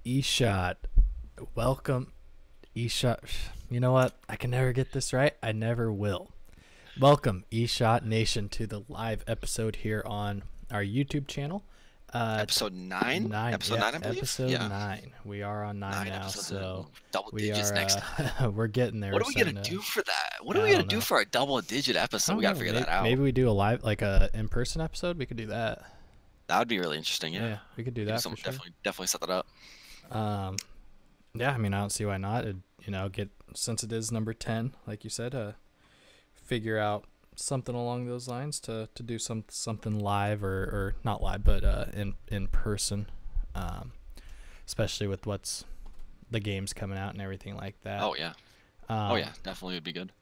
EShot. Welcome, EShot. You know what? I can never get this right. I never will. Welcome, EShot Nation, to the live episode here on our YouTube channel. Episode 9? Episode 9, I believe? Episode Yeah. 9. We are on 9 now, episodes so double we digits are next time. we're getting there. What are we going to do for that? What are Yeah, we I going don't to do know. for our double digit I episode? don't We got to know. figure maybe, that out. maybe we do a live, like a in-person episode. We could do that. That would be really interesting, yeah. We could do that for sure. Definitely set that up. Yeah, I mean, I don't see why not. Since it is number 10, like you said, figure out something along those lines to do something live or not live, but in person, especially with what's the games coming out and everything like that. Oh, yeah. Definitely would be good.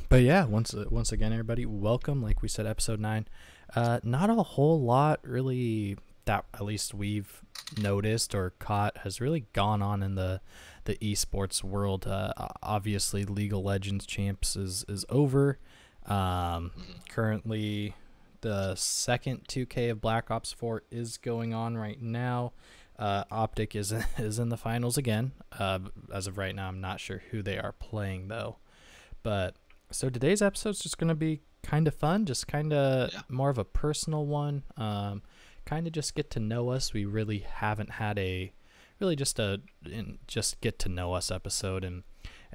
But yeah, once again, everybody, welcome. Like we said, episode 9. Not a whole lot really that at least we've noticed or caught has really gone on in the esports world. Obviously, League of Legends Champs is over. Currently, the second 2K of Black Ops 4 is going on right now. Optic is in the finals again. As of right now, I'm not sure who they are playing though. But so today's episode is just going to be kind of fun, just kind of more of a personal one. Kind of just get to know us. We really haven't had just get to know us episode, and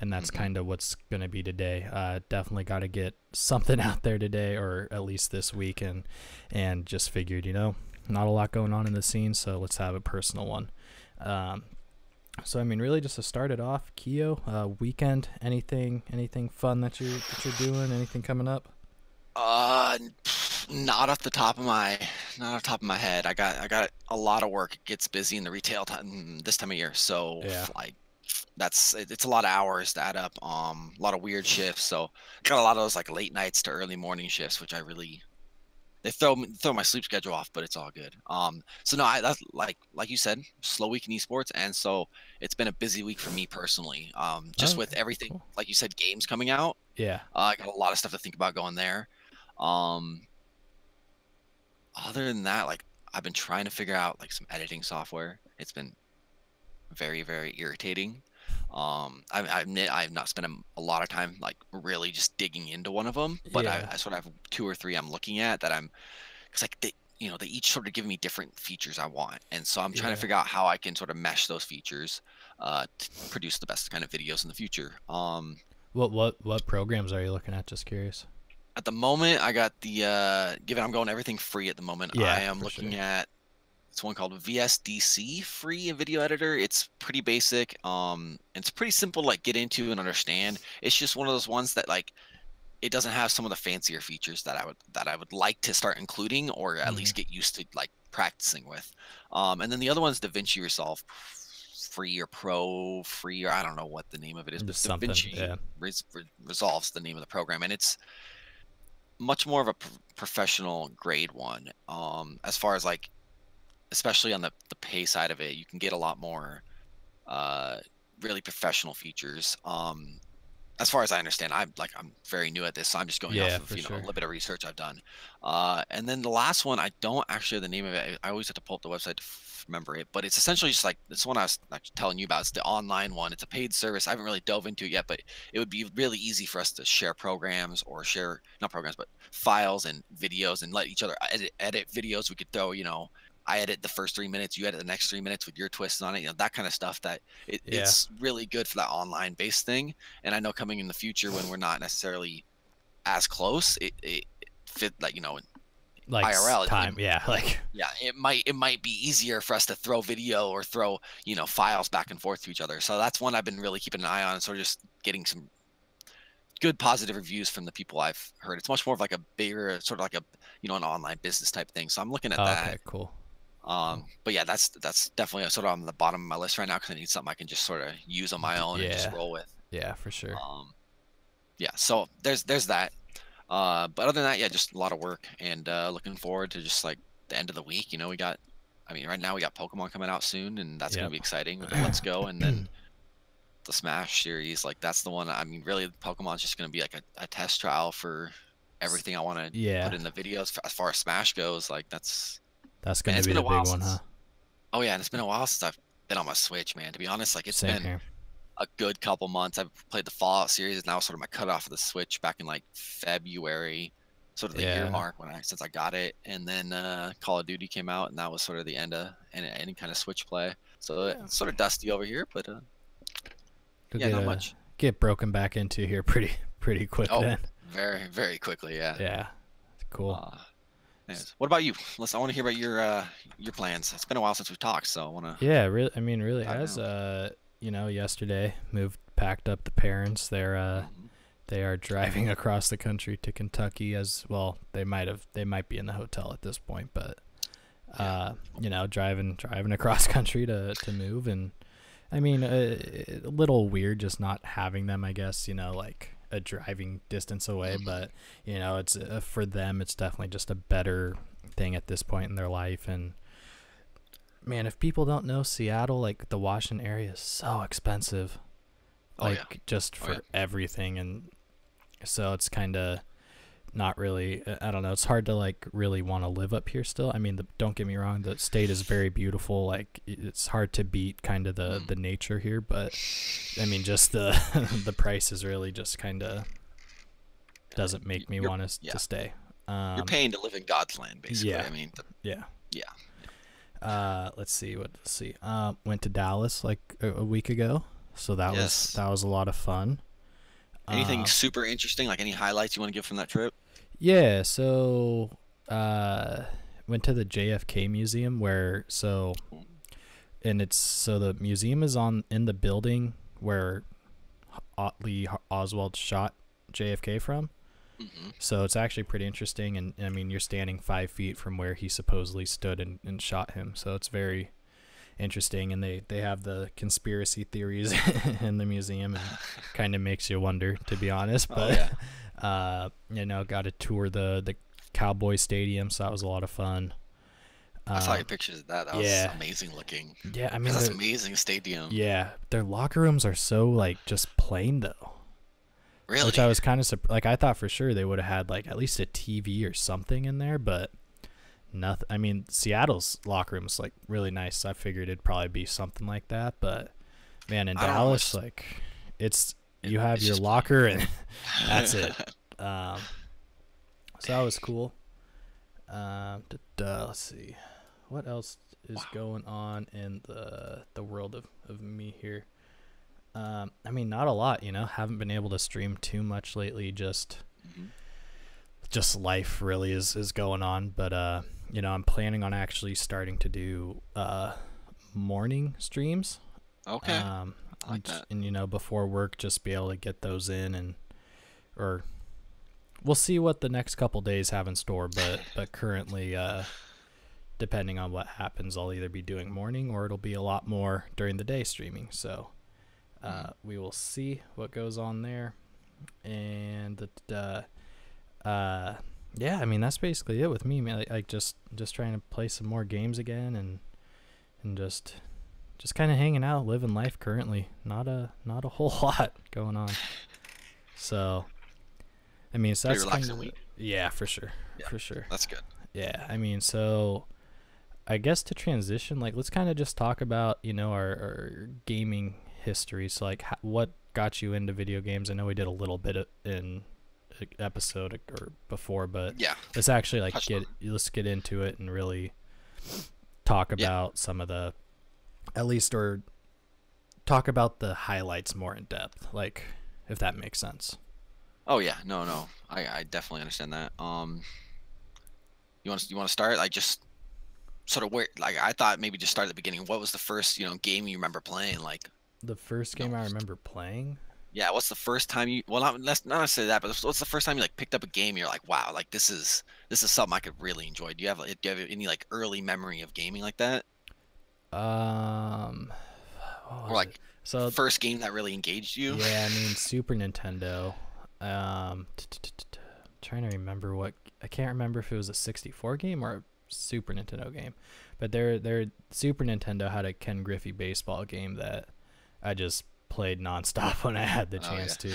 that's kind of what's going to be today. Definitely got to get something out there today, or at least this week, and just figured, not a lot going on in the scene, so let's have a personal one. So I mean, really, just to start it off, Keo, weekend, anything fun that you're doing? Anything coming up? Not off the top of my head. I got a lot of work. It gets busy in the retail time this time of year, so like it's a lot of hours to add up. A lot of weird shifts. So got a lot of those like late nights to early morning shifts, which they throw my sleep schedule off, but it's all good. So no, that's like you said, slow week in esports, and so it's been a busy week for me personally. Just with everything, cool. Like you said, games coming out. Yeah. I got a lot of stuff to think about going there. Other than that, like I've been trying to figure out like some editing software. It's been very, very irritating. I admit I've not spent a lot of time like really just digging into one of them, but I sort of have 2 or 3 I'm looking at that because like they each sort of give me different features I want, and so I'm trying to figure out how I can sort of mesh those features to produce the best kind of videos in the future. What programs are you looking at? Just curious. At the moment, I got the given I'm going everything free at the moment. I am looking at it's one called VSDC, free video editor. It's pretty basic. It's pretty simple to like get into and understand. It's just one of those ones that like it doesn't have some of the fancier features that I would like to start including, or at least get used to like practicing with. And then the other one's DaVinci Resolve free or pro free, or I don't know what the name of it is, but DaVinci Resolve's the name of the program, and it's much more of a professional grade one. As far as like, especially on the pay side of it, you can get a lot more really professional features. As far as I understand, I'm very new at this, so I'm just going off of a little bit of research I've done. And then the last one, I don't actually have the name of it. I always have to pull up the website to remember it, but it's essentially just like this one I was telling you about. It's the online one. It's a paid service. I haven't really dove into it yet, but it would be really easy for us to share programs, or share not programs but files and videos, and let each other edit videos. We could throw, I edit the first 3 minutes, you edit the next 3 minutes with your twists on it, that kind of stuff. That it's really good for that online based thing. And I know coming in the future, when we're not necessarily as close, it fit like like IRL time, it might be easier for us to throw video or throw files back and forth to each other. So that's one I've been really keeping an eye on, and sort of just getting some good positive reviews from the people I've heard. It's much more of like a bigger sort of like a an online business type thing. So I'm looking at that. Okay, cool. But yeah, that's definitely sort of on the bottom of my list right now, because I need something I can just sort of use on my own and just roll with. Yeah, for sure. So there's that. But other than that, just a lot of work, and looking forward to just like the end of the week. Right now we got Pokemon coming out soon, and that's gonna be exciting with the Let's Go, and then the Smash series. Like that's the one. Really, Pokemon's just gonna be like a test trial for everything I want to put in the videos. As far as Smash goes, like that's going to be the big one, huh? Oh yeah, and it's been a while since I've than on my Switch, man. To be honest, like it's Same been here. a good couple months. I've played the Fallout series. It's now sort of my cutoff of the Switch back in like February, sort of the year Yeah. mark since I got it. And then Call of Duty came out, and that was sort of the end of any kind of Switch play. So Yeah. it's sort of dusty over here, but yeah, not much. Get broken back into here pretty quick then. Very, very quickly, yeah. Yeah. Cool. What about you? I want to hear about your plans. It's been a while since we've talked, so I want to. Yeah, really has. Yesterday packed up the parents. They are driving across the country to Kentucky as well. They might be in the hotel at this point, but driving across country to move. And I mean, a little weird just not having them, I guess, like a driving distance away, but it's for them, it's definitely just a better thing at this point in their life. And man, if people don't know, Seattle, like the Washington area, is so expensive, just for everything. And so it's kind of not really, I don't know, it's hard to like really want to live up here still. I mean, don't get me wrong, the state is very beautiful. Like it's hard to beat kind of the nature here, but I mean, just the the price is really just kind of doesn't make me want to stay. You're paying to live in God's land, basically. Yeah. I mean, let's see. Went to Dallas like a week ago, so that was a lot of fun. Anything super interesting, like any highlights you want to give from that trip? Yeah, so went to the JFK Museum the museum is in the building where Lee Oswald shot JFK from. Mm-hmm. So it's actually pretty interesting, and I mean, you're standing 5 feet from where he supposedly stood and shot him, so it's very interesting. And they have the conspiracy theories in the museum, and kind of makes you wonder, to be honest. But got to tour the Cowboy Stadium, so that was a lot of fun. I saw your pictures of that. That was amazing looking. Yeah, I mean, that's an amazing stadium. Yeah, their locker rooms are so like just plain though. Really? Which I was kind of like, I thought for sure they would have had like at least a TV or something in there, but nothing. I mean, Seattle's locker room is like really nice. I figured it'd probably be something like that, but man, in Dallas, like you have your locker and that's it. So that was cool. Let's see, what else is going on in the world of me here. I mean, not a lot, haven't been able to stream too much lately. Just life really is going on. But, I'm planning on actually starting to do, morning streams. Okay. I like that. And, before work, just be able to get those in or we'll see what the next couple days have in store. But currently, depending on what happens, I'll either be doing morning or it'll be a lot more during the day streaming. So, we will see what goes on there. And yeah, I mean, that's basically it with me, man. Like just trying to play some more games again and just kind of hanging out, living life currently. Not a whole lot going on. So I mean, so that's relaxing week. Yeah, for sure. Yeah, for sure. That's good. Yeah, I mean, so I guess to transition, like, let's kind of just talk about, our gaming history. So like, what got you into video games? I know we did a little bit in an episode or before, but let's actually like let's get into it and really talk about some of the, at least, or talk about the highlights more in depth, like, if that makes sense. Oh yeah, no, I definitely understand that. You want to start, like, just sort of where, like, I thought maybe just start at the beginning. What was the first game you remember playing? Like, the first game I remember playing? Yeah, what's the first time you? Well, not necessarily that, but what's the first time you like picked up a game? You're like, wow, like this is something I could really enjoy. Do you have any like early memory of gaming like that? Or like first game that really engaged you? Yeah, I mean, Super Nintendo. Trying to remember I can't remember if it was a 64 game or a Super Nintendo game, but their Super Nintendo had a Ken Griffey baseball game that I just played nonstop when I had the chance to.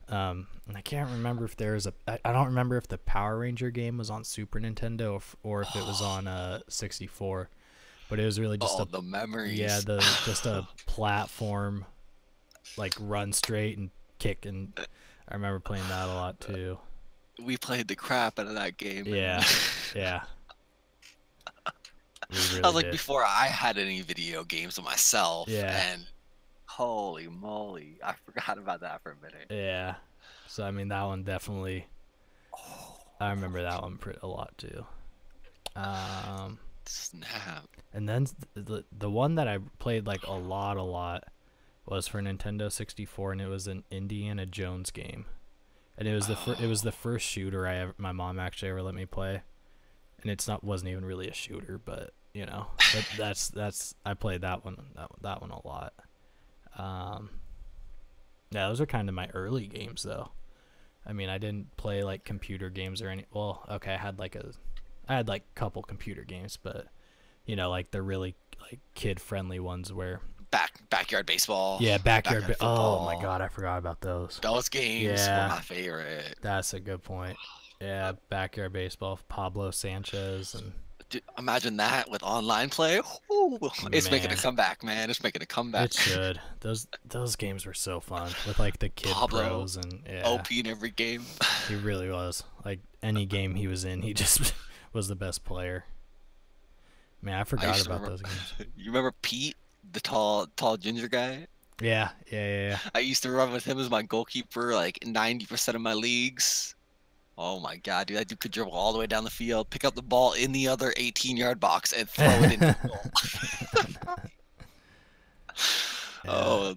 And I can't remember if I don't remember if the Power Ranger game was on Super Nintendo or if it was on 64, but it was really just the memories. yeah, just a platform, like run straight and kick, and I remember playing that a lot too. We played the crap out of that game, man. Yeah, yeah. We I really was like, did. before I had any video games of myself, Yeah. and holy moly, I forgot about that for a minute. Yeah. So I mean, that one definitely. I remember that one a lot too. Snap. And then the one that I played like a lot was for Nintendo 64, and it was an Indiana Jones game, and it was the first shooter my mom actually ever let me play, and wasn't even really a shooter, but you know, but that's I played that one a lot. Yeah, those are kind of my early games though. I mean, I didn't play like computer games or any. Well, okay, I had like a couple computer games, but you know, like the really like kid friendly ones where Backyard baseball. yeah, backyard football. Oh my god, I forgot about those. Those games were my favorite. That's a good point. Yeah, backyard baseball, Pablo Sanchez, and dude, imagine that with online play. Ooh, it's making a comeback, man. It's making a comeback. It should. Those games were so fun with like the kid Pablo, pros and OP in every game. He really was. Like any game he was in, he just was the best player. Man, I forgot about those games. You remember Pete, the tall ginger guy? Yeah. I used to run with him as my goalkeeper like 90% of my leagues. Oh my god, dude, that dude could dribble all the way down the field, pick up the ball in the other 18-yard box, and throw it in the goal. Oh,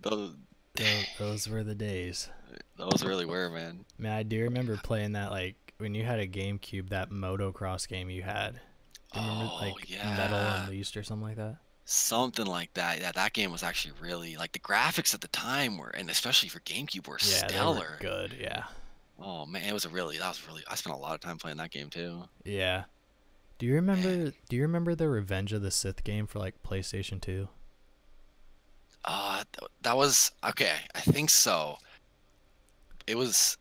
those were the days. Those really were, man. Man, I do remember playing that, like when you had a GameCube, that motocross game you had. Do you remember, like Metal Unleashed or something like that? Something like that. Yeah, that game was actually really like the graphics at the time were, and especially for GameCube, were stellar. They were good. Yeah. Oh man, that was really. I spent a lot of time playing that game too. Yeah. Do you remember the Revenge of the Sith game for like PlayStation 2? That was okay. I think so. It was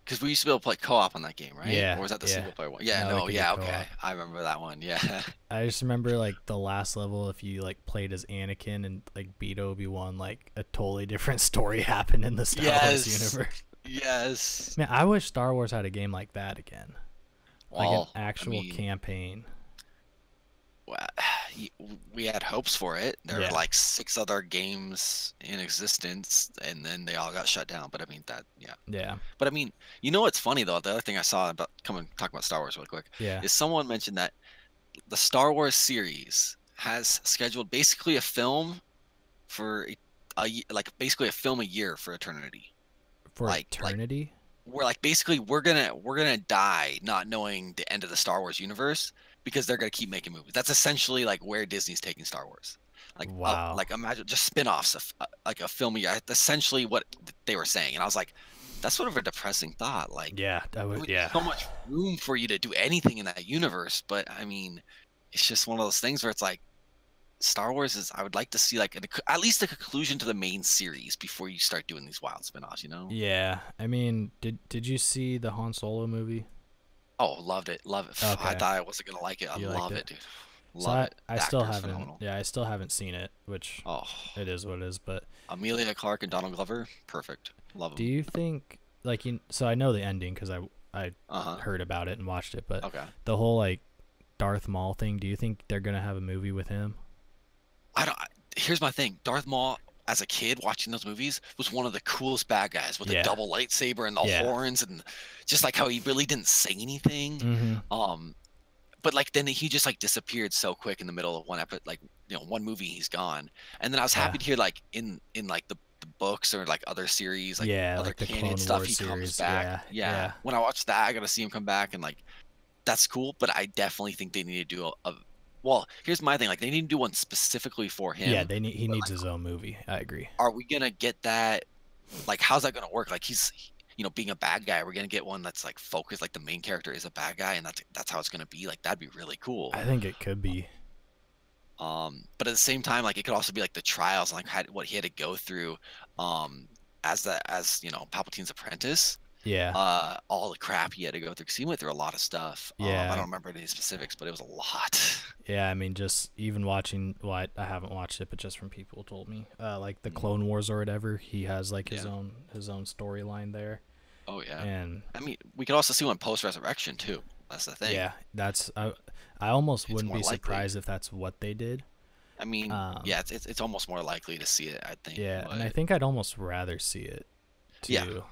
because we used to be able to play co-op on that game, right? Yeah. Or was that the single player one? Yeah, no, yeah, okay. I remember that one. Yeah. I just remember like the last level, if you like played as Anakin and like beat Obi-Wan, like a totally different story happened in the Star Wars universe. Yes. Man, I wish Star Wars had a game like that again. Like an actual campaign. Well, we had hopes for it. There were like 6 other games in existence, and then they all got shut down. But I mean yeah. But I mean, you know what's funny though? The other thing I saw about talk about Star Wars really quick. Yeah. Is someone mentioned that the Star Wars series has scheduled basically a film for basically a film a year for eternity. For eternity? We're like basically we're gonna die not knowing the end of the Star Wars universe because they're gonna keep making movies. That's essentially like where Disney's taking Star Wars. Like wow. Like imagine just spin-offs of like a film a year. Essentially what they were saying, and I was like, that's sort of a depressing thought. Like that would so much room for you to do anything in that universe, but I mean, it's just one of those things where it's like Star Wars is. I would like to see like at least a conclusion to the main series before you start doing these wild spin-offs. You know? Yeah. I mean, did you see the Han Solo movie? Oh, loved it. Love it. Okay. I thought I wasn't gonna like it. I love it, dude. Love it. I still haven't. Phenomenal. Yeah, I still haven't seen it, which it is what it is. But Amelia Clark and Donald Glover, perfect. Love them. Do you think like so I know the ending because I heard about it and watched it, but the whole like Darth Maul thing. Do you think they're gonna have a movie with him? Here's my thing. Darth Maul, as a kid watching those movies, was one of the coolest bad guys with the double lightsaber and the horns, and just like how he really didn't say anything. Mm-hmm. But like then he just like disappeared so quick in the middle of one episode, like one movie he's gone. And then I was happy to hear like in like the books or like other series, like other like canon stuff, he comes back. Yeah. When I watched that, I got to see him come back, and like that's cool. But I definitely think they need to do a well, here's my thing. Like, they need to do one specifically for him. Yeah, he needs his own movie. I agree. Are we gonna get that? Like, how's that gonna work? Like, he's, being a bad guy. We're gonna get one that's like focused. Like, the main character is a bad guy, and that's how it's gonna be. Like, that'd be really cool. I think it could be. But at the same time, like, it could also be like the trials, like what he had to go through, as Palpatine's apprentice. Yeah. All the crap he had to go through, because he went through a lot of stuff. I Yeah. don't remember any specifics, but it was a lot. Yeah, I mean, just even watching, well, I haven't watched it, but just from people who told me, like the Mhm. Clone Wars or whatever, he has like Yeah. his own storyline there, Oh yeah. and I mean, we could also see one post resurrection too. That's the thing. yeah, I almost It's wouldn't more be likely. surprised if that's what they did. I mean, Um, yeah, it's almost more likely to see it, I think. yeah, and I But think I'd almost rather see it yeah, too,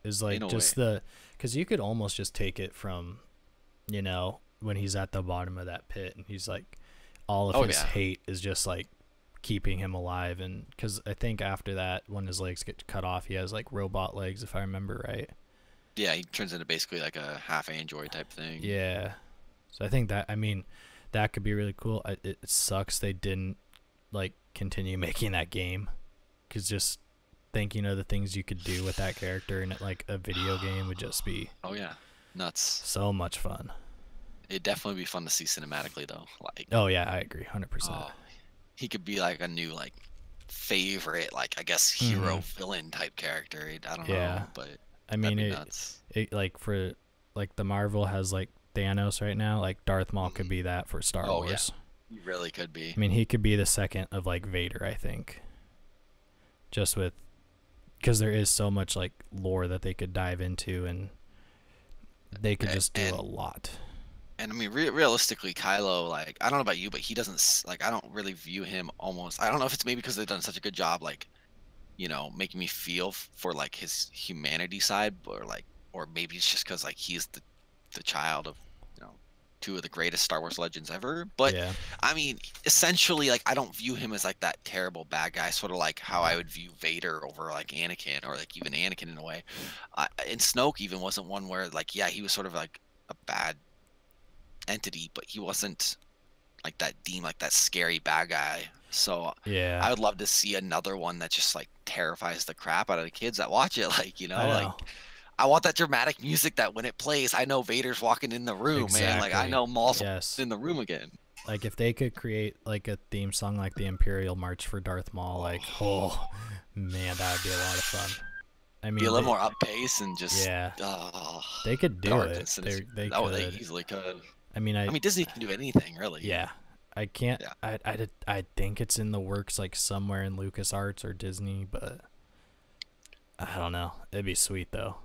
is in like a just way. because you could almost just take it from, when he's at the bottom of that pit and he's like, all of Oh his yeah. hate is just like keeping him alive, and because I think after that, when his legs get cut off, he has like robot legs, if I remember right. Yeah, he turns into basically like a half android type thing. Yeah, so I think that, I mean, that could be really cool. It sucks they didn't like continue making that game, because just thinking of the things you could do with that character in like a video game would just be Oh yeah, nuts. so much fun. It'd definitely be fun to see cinematically though. Like, Oh yeah, I agree 100%. oh, he could be like a new like favorite, like I guess Mm-hmm. hero villain type character. I don't Yeah, know, but I that'd mean be it nuts. it like for like the Marvel has like Thanos right now, like Darth Maul could Hmm. be that for Star Oh yeah, Wars. he really could be. I mean, he could be the second of like Vader, I think, just with, because there is so much like lore that they could dive into, and they could just do a And lot. I mean, realistically, Kylo, like, I don't know about you, but he doesn't like. I don't really view him almost. I don't know if it's maybe because they've done such a good job, like, making me feel for like his humanity side, or like, or maybe it's just because like he's the child of, you know, two of the greatest Star Wars legends ever. But Yeah. I mean, essentially, like, I don't view him as like that terrible bad guy, sort of like how I would view Vader over like Anakin, or like even Anakin in a way. And Snoke even wasn't one where like, yeah, he was sort of like a bad entity, but he wasn't like that deemed like that scary bad guy. So Yeah. I would love to see another one that just like terrifies the crap out of the kids that watch it. Like, I like know. I want that dramatic music that when it plays, I know Vader's walking in the room, man. Like I Exactly. know Maul's Yes. in the room again. Like if they could create like a theme song like the Imperial March for Darth Maul, like, oh Oh, man, that would be a lot of fun. I be a mean, little more up pace and just yeah, oh, they could do dark it. and sinister. They Oh, they could. easily could. I mean, I mean, Disney can do anything, really. yeah, I can't. Yeah, I think it's in the works, like somewhere in LucasArts or Disney, but I don't know. It'd be sweet though.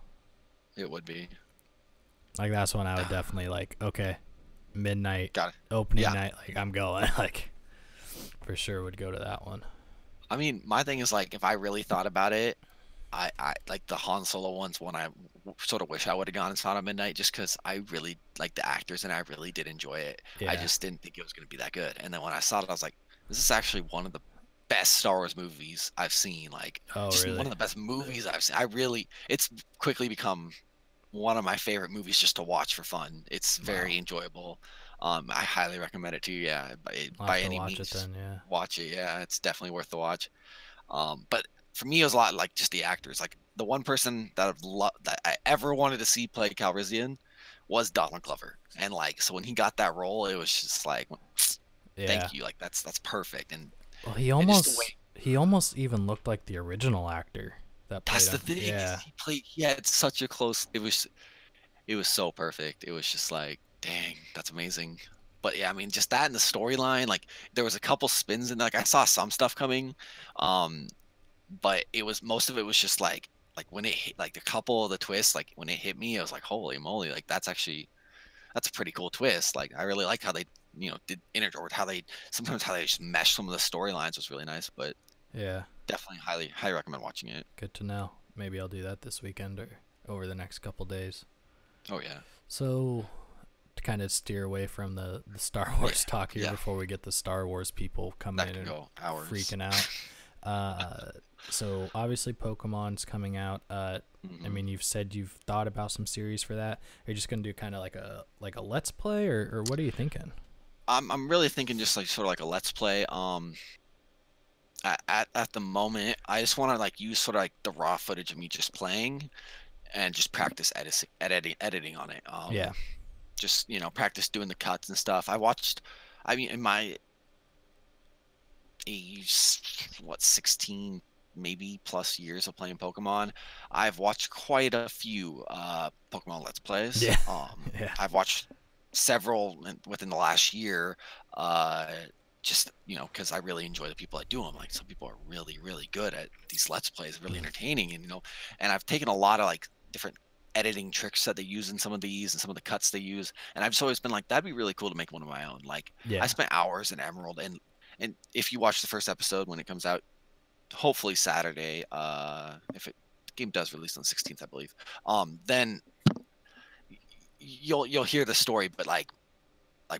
it would be. Like that's when I would definitely like, okay, midnight Got it. opening Yeah. night, like I'm going, like for sure would go to that one. I mean, my thing is like, if I really thought about it, I like the Han Solo ones one. Sort of wish I would have gone and saw it at midnight, just because I really like the actors and I really did enjoy it. I Yeah. just didn't think it was going to be that good. And then when I saw it, I was like, this is actually one of the best Star Wars movies I've seen. Like, Oh just one really? of the best movies I've seen. It's quickly become one of my favorite movies just to watch for fun. It's Wow. very enjoyable. I highly recommend it to you. Yeah, I'll by have to any watch it means, then. Yeah. watch it. Yeah, it's definitely worth the watch. But for me, it was a lot like just the actors. Like the one person that I ever wanted to see play Calrissian was Donald Glover, and like so when he got that role, it was just like, Yeah. thank you, like that's perfect, Well, and just the way he almost even looked like the original actor that played that's the him. thing is Yeah. he had such a close. It was so perfect. It was just like, dang, that's amazing. But yeah, I mean, just that and the storyline, like there was a couple spins and like I saw some stuff coming, um, but it was most of it was just like when it hit, like a couple of the twists, like when it hit me, I was like, holy moly, like that's a pretty cool twist. Like I really like how they did or how they sometimes how they just mesh some of the storylines was really nice. But Yeah. definitely highly recommend watching it. Good to know. Maybe I'll do that this weekend or over the next couple days. Oh yeah, So, to kind of steer away from the Star yeah, Wars talk here yeah. before we get the Star Wars people coming That in can and go hours. freaking out. Uh, so obviously Pokemon's coming out. I Hmm. mean, you've said you've thought about some series for that. Are you just gonna do kind of like a let's play, or what are you thinking? I'm really thinking just like sort of like a let's play. At the moment, I just want to like use sort of like the raw footage of me just playing and just practice editing on it. Yeah. Just practice doing the cuts and stuff. I mean, in my age, what, 16 maybe plus years of playing Pokemon, I've watched quite a few Pokemon Let's Plays. Yeah. Yeah. I've watched several within the last year, just, you know, because I really enjoy the people that do them. Like, some people are really, really good at these Let's Plays, really entertaining, and, you know, and I've taken a lot of like different editing tricks that they use in some of these and some of the cuts they use, and I've just always been like, that'd be really cool to make one of my own. Like, I Yeah. spent hours in Emerald, and if you watch the first episode when it comes out, hopefully Saturday, if it the game does release on the 16th, I believe, then you'll hear the story. But like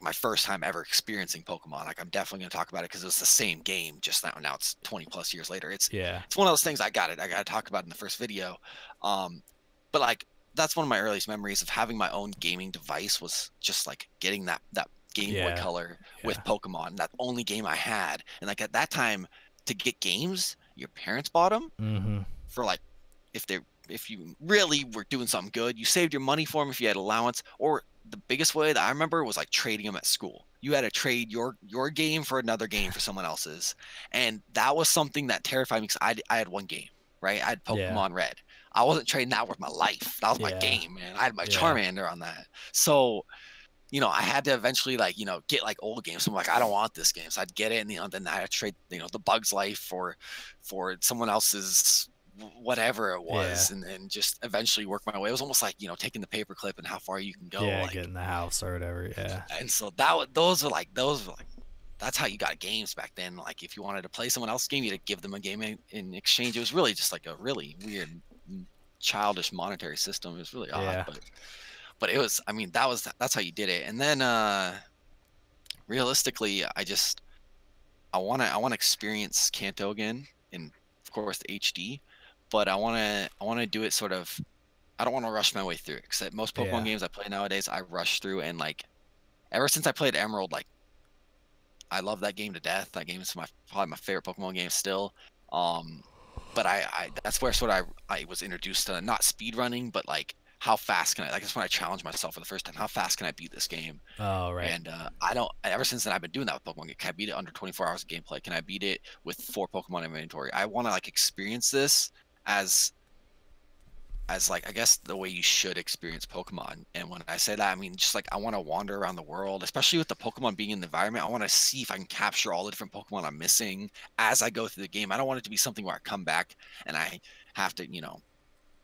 my first time ever experiencing Pokemon, like, I'm definitely gonna talk about it because it's the same game, just now it's 20 plus years later. Yeah. It's one of those things I gotta talk about in the first video. But like, that's one of my earliest memories of having my own gaming device, was just like getting that Game Boy Yeah. Color with Yeah. Pokemon, that only game I had. And like, at that time, to get games, your parents bought them Mm-hmm. for like, if you really were doing something good, you saved your money for them if you had allowance. Or the biggest way that I remember was like trading them at school. You had to trade your game for another game for someone else's, and that was something that terrified me, because I had one game, right? I had Yeah. Pokemon Red. I wasn't trading that with my life. That was my Yeah. game, man. I had my Yeah. Charmander on that. So, you know, I had to eventually, like, you know, get like old games. So I'm like, I don't want this game. So I'd get it, and, you know, then I'd trade, you know, the Bug's Life for someone else's whatever it was, Yeah. and just eventually work my way. It was almost like, you know, taking the paperclip and how far you can go. Yeah. Like, Get in the house or whatever. Yeah. and so those were like, that's how you got games back then. Like, if you wanted to play someone else's game, you had to give them a game in exchange. It was really just like a really weird, childish monetary system. It was really odd, Yeah. but it was, I mean, that's how you did it. And then realistically, I want to experience Kanto again, and of course the HD, but I want to do it sort of. I don't want to rush my way through it, because most Pokemon Yeah. games I play nowadays, I rush through. And like, ever since I played Emerald, like, I love that game to death. That game is probably my favorite Pokemon game still. Um, but I that's where sort of I was introduced to not speed running, but like, how fast can I? Like, that's when I challenged myself for the first time. How fast can I beat this game? Oh, right. And I don't. Ever since then, I've been doing that with Pokemon. Can I beat it under 24 hours of gameplay? Can I beat it with 4 Pokemon in inventory? I want to like experience this as like, I guess, the way you should experience Pokemon. And when I say that, I mean, just like, I want to wander around the world, especially with the Pokemon being in the environment. I want to see if I can capture all the different Pokemon I'm missing as I go through the game. I don't want it to be something where I come back and I have to, you know,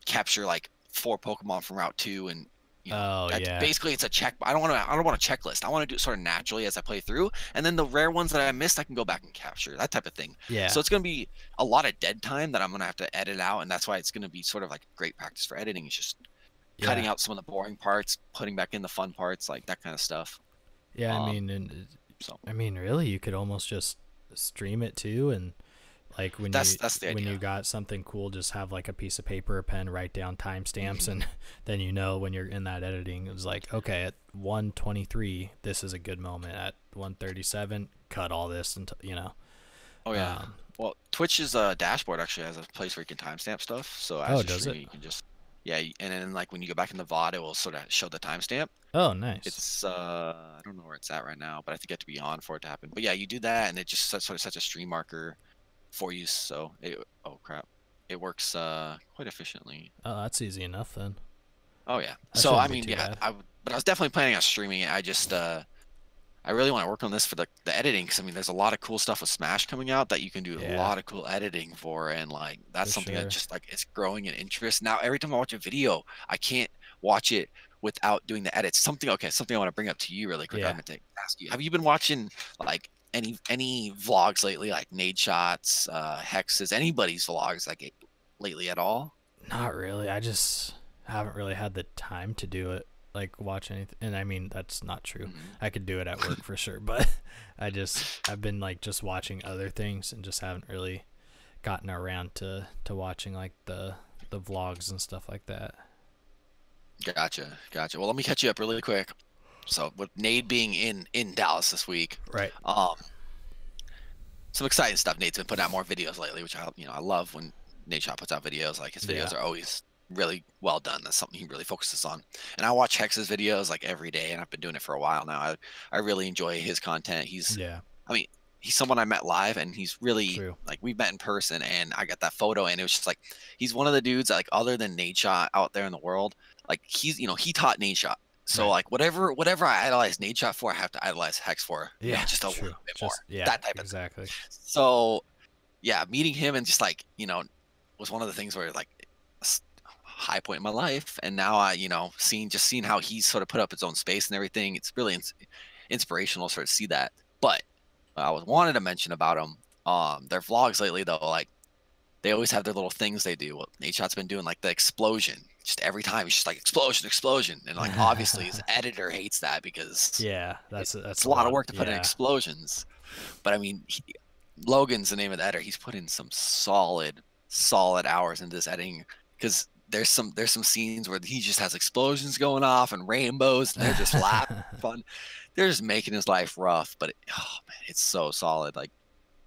capture like 4 Pokemon from Route 2, and, you know, Oh, yeah. basically it's a check. I don't want a checklist. I want to do it sort of naturally as I play through, and then the rare ones that I missed, I can go back and capture, that type of thing. Yeah. So it's going to be a lot of dead time that I'm going to have to edit out, and that's why it's going to be sort of like great practice for editing. It's just cutting out some of the boring parts, putting back in the fun parts, like that kind of stuff. Yeah. I mean, and I mean, really, you could almost just stream it too, and like when that's the idea. When you got something cool, just have like a piece of paper, a pen, write down timestamps, and then, you know, when you're in that editing, it's like, okay, at 1:23, this is a good moment. At 1:37, cut all this until, you know. Oh yeah. Well, Twitch's dashboard actually has a place where you can timestamp stuff. So as you're streaming, you can just, yeah, and then like when you go back in the VOD, it will sort of show the timestamp. Oh, nice. It's I don't know where it's at right now, but I think you have to be on for it to happen. But yeah, you do that, and it just sort of sets a stream marker for you. So oh crap, it works quite efficiently. Oh, that's easy enough then. Oh yeah. That So I shouldn't be mean, too yeah, bad. but I was definitely planning on streaming it. I just I really want to work on this for the editing, because I mean, there's a lot of cool stuff with Smash coming out that you can do a lot of cool editing for, and like, that's something that just like, it's growing in interest now. Every time I watch a video, I can't watch it without doing the edits. Something I want to bring up to you really quick. I'm gonna ask you: have you been watching like any vlogs lately, like Nade Shots, Hexes, anybody's vlogs like lately at all? Not really. I just haven't really had the time to do it, like watch anything. And I mean, that's not true. I could do it at work for sure, but I've been like just watching other things and just haven't really gotten around to watching like the vlogs and stuff like that. Gotcha. Well, let me catch you up really quick. So with Nade being in Dallas this week, right? Some exciting stuff. Nade's been putting out more videos lately, which I love when Nadeshot puts out videos. Like, his videos are always really well done. That's something he really focuses on. And I watch Hex's videos like every day, and I've been doing it for a while now. I really enjoy his content. I mean, he's someone I met live, and he's really True. like, we met in person, and I got that photo, and it was just like, he's one of the dudes like, other than Nate Shot out there in the world, like he's, he taught Nate Shot. So Right. like whatever I idolize Nate Shot for, I have to idolize Hex for, Yeah. just a True. little bit more. Just That type of thing. exactly. So yeah, meeting him and just like, was one of the things where like high point in my life. And now I, seeing how he's sort of put up his own space and everything, it's really inspirational to sort of see that. But I was wanted to mention about them. Their vlogs lately though, like they always have their little things they do. Well, Nate Shot's been doing like the explosion. Just every time he's just like explosion, and like obviously his editor hates that because that's a lot of work to put in explosions. But I mean, Logan's the name of the editor. He's put in some solid hours into this editing, because there's some scenes where he just has explosions going off and rainbows, and they're just laughing fun. They're just making his life rough, but oh man, it's so solid. Like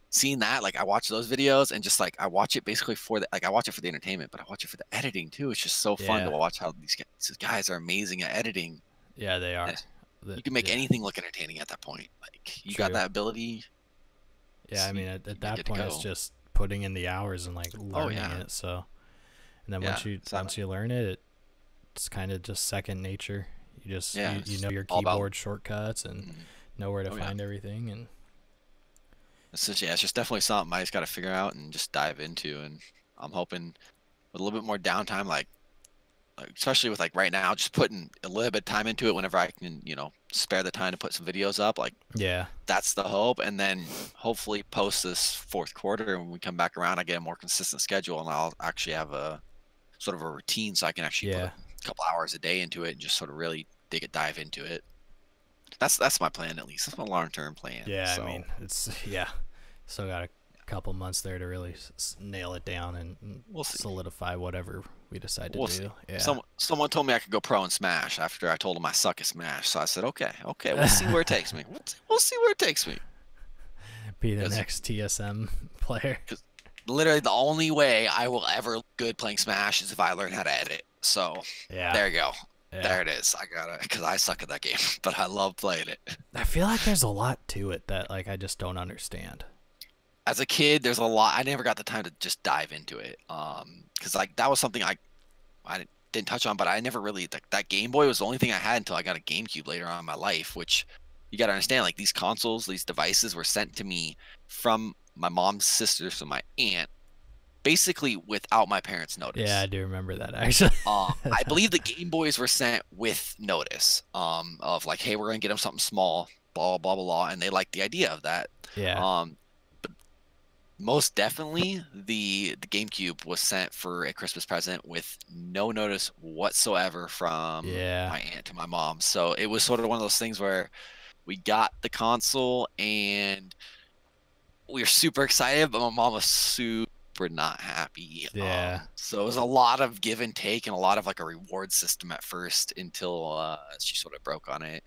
seeing that, like I watch those videos and just like I watch it basically for the I watch it for the entertainment, but I watch it for the editing too. It's just so fun to watch how these guys are amazing at editing. Yeah, they are. You can make anything look entertaining at that point. Like you got that ability. Yeah, I mean at that point it's just putting in the hours and like learning it. So, and then once you learn it, it's kind of just second nature. You just you know your keyboard shortcuts and know where to find everything. And it's just definitely something I just got to figure out and just dive into. And I'm hoping with a little bit more downtime, like especially with like right now, just putting a little bit of time into it whenever I can, spare the time to put some videos up. Like, that's the hope. And then hopefully post this fourth quarter, and when we come back around, I get a more consistent schedule, and I'll actually have a sort of a routine, so I can actually put a couple hours a day into it and just sort of really dive into it. That's my plan, at least. That's my long-term plan. Yeah, so. I mean, it's still got a couple months there to really nail it down and solidify whatever we decide to do. Yeah. Someone told me I could go pro in Smash after I told them I suck at Smash. So I said, okay, we'll see where it takes me. We'll see where it takes me. Be the next TSM player. Because literally the only way I will ever look good playing Smash is if I learn how to edit. So there you go. Yeah. There it is. I got it, because I suck at that game, but I love playing it. I feel like there's a lot to it that like I just don't understand. As a kid, there's a lot. I never got the time to just dive into it, because like that was something I didn't touch on, but I never really that Game Boy was the only thing I had until I got a GameCube later on in my life. Which you got to understand, like these consoles, these devices were sent to me from my mom's sister, so my aunt, basically without my parents' notice. Yeah, I do remember that actually. I believe the Game Boys were sent with notice, of like, hey, we're gonna get them something small, blah blah blah blah, and they liked the idea of that. Yeah. But most definitely, the GameCube was sent for a Christmas present with no notice whatsoever from my aunt to my mom. So it was sort of one of those things where we got the console and we were super excited, but my mom was super not happy. So it was a lot of give and take and a lot of like a reward system at first until she sort of broke on it.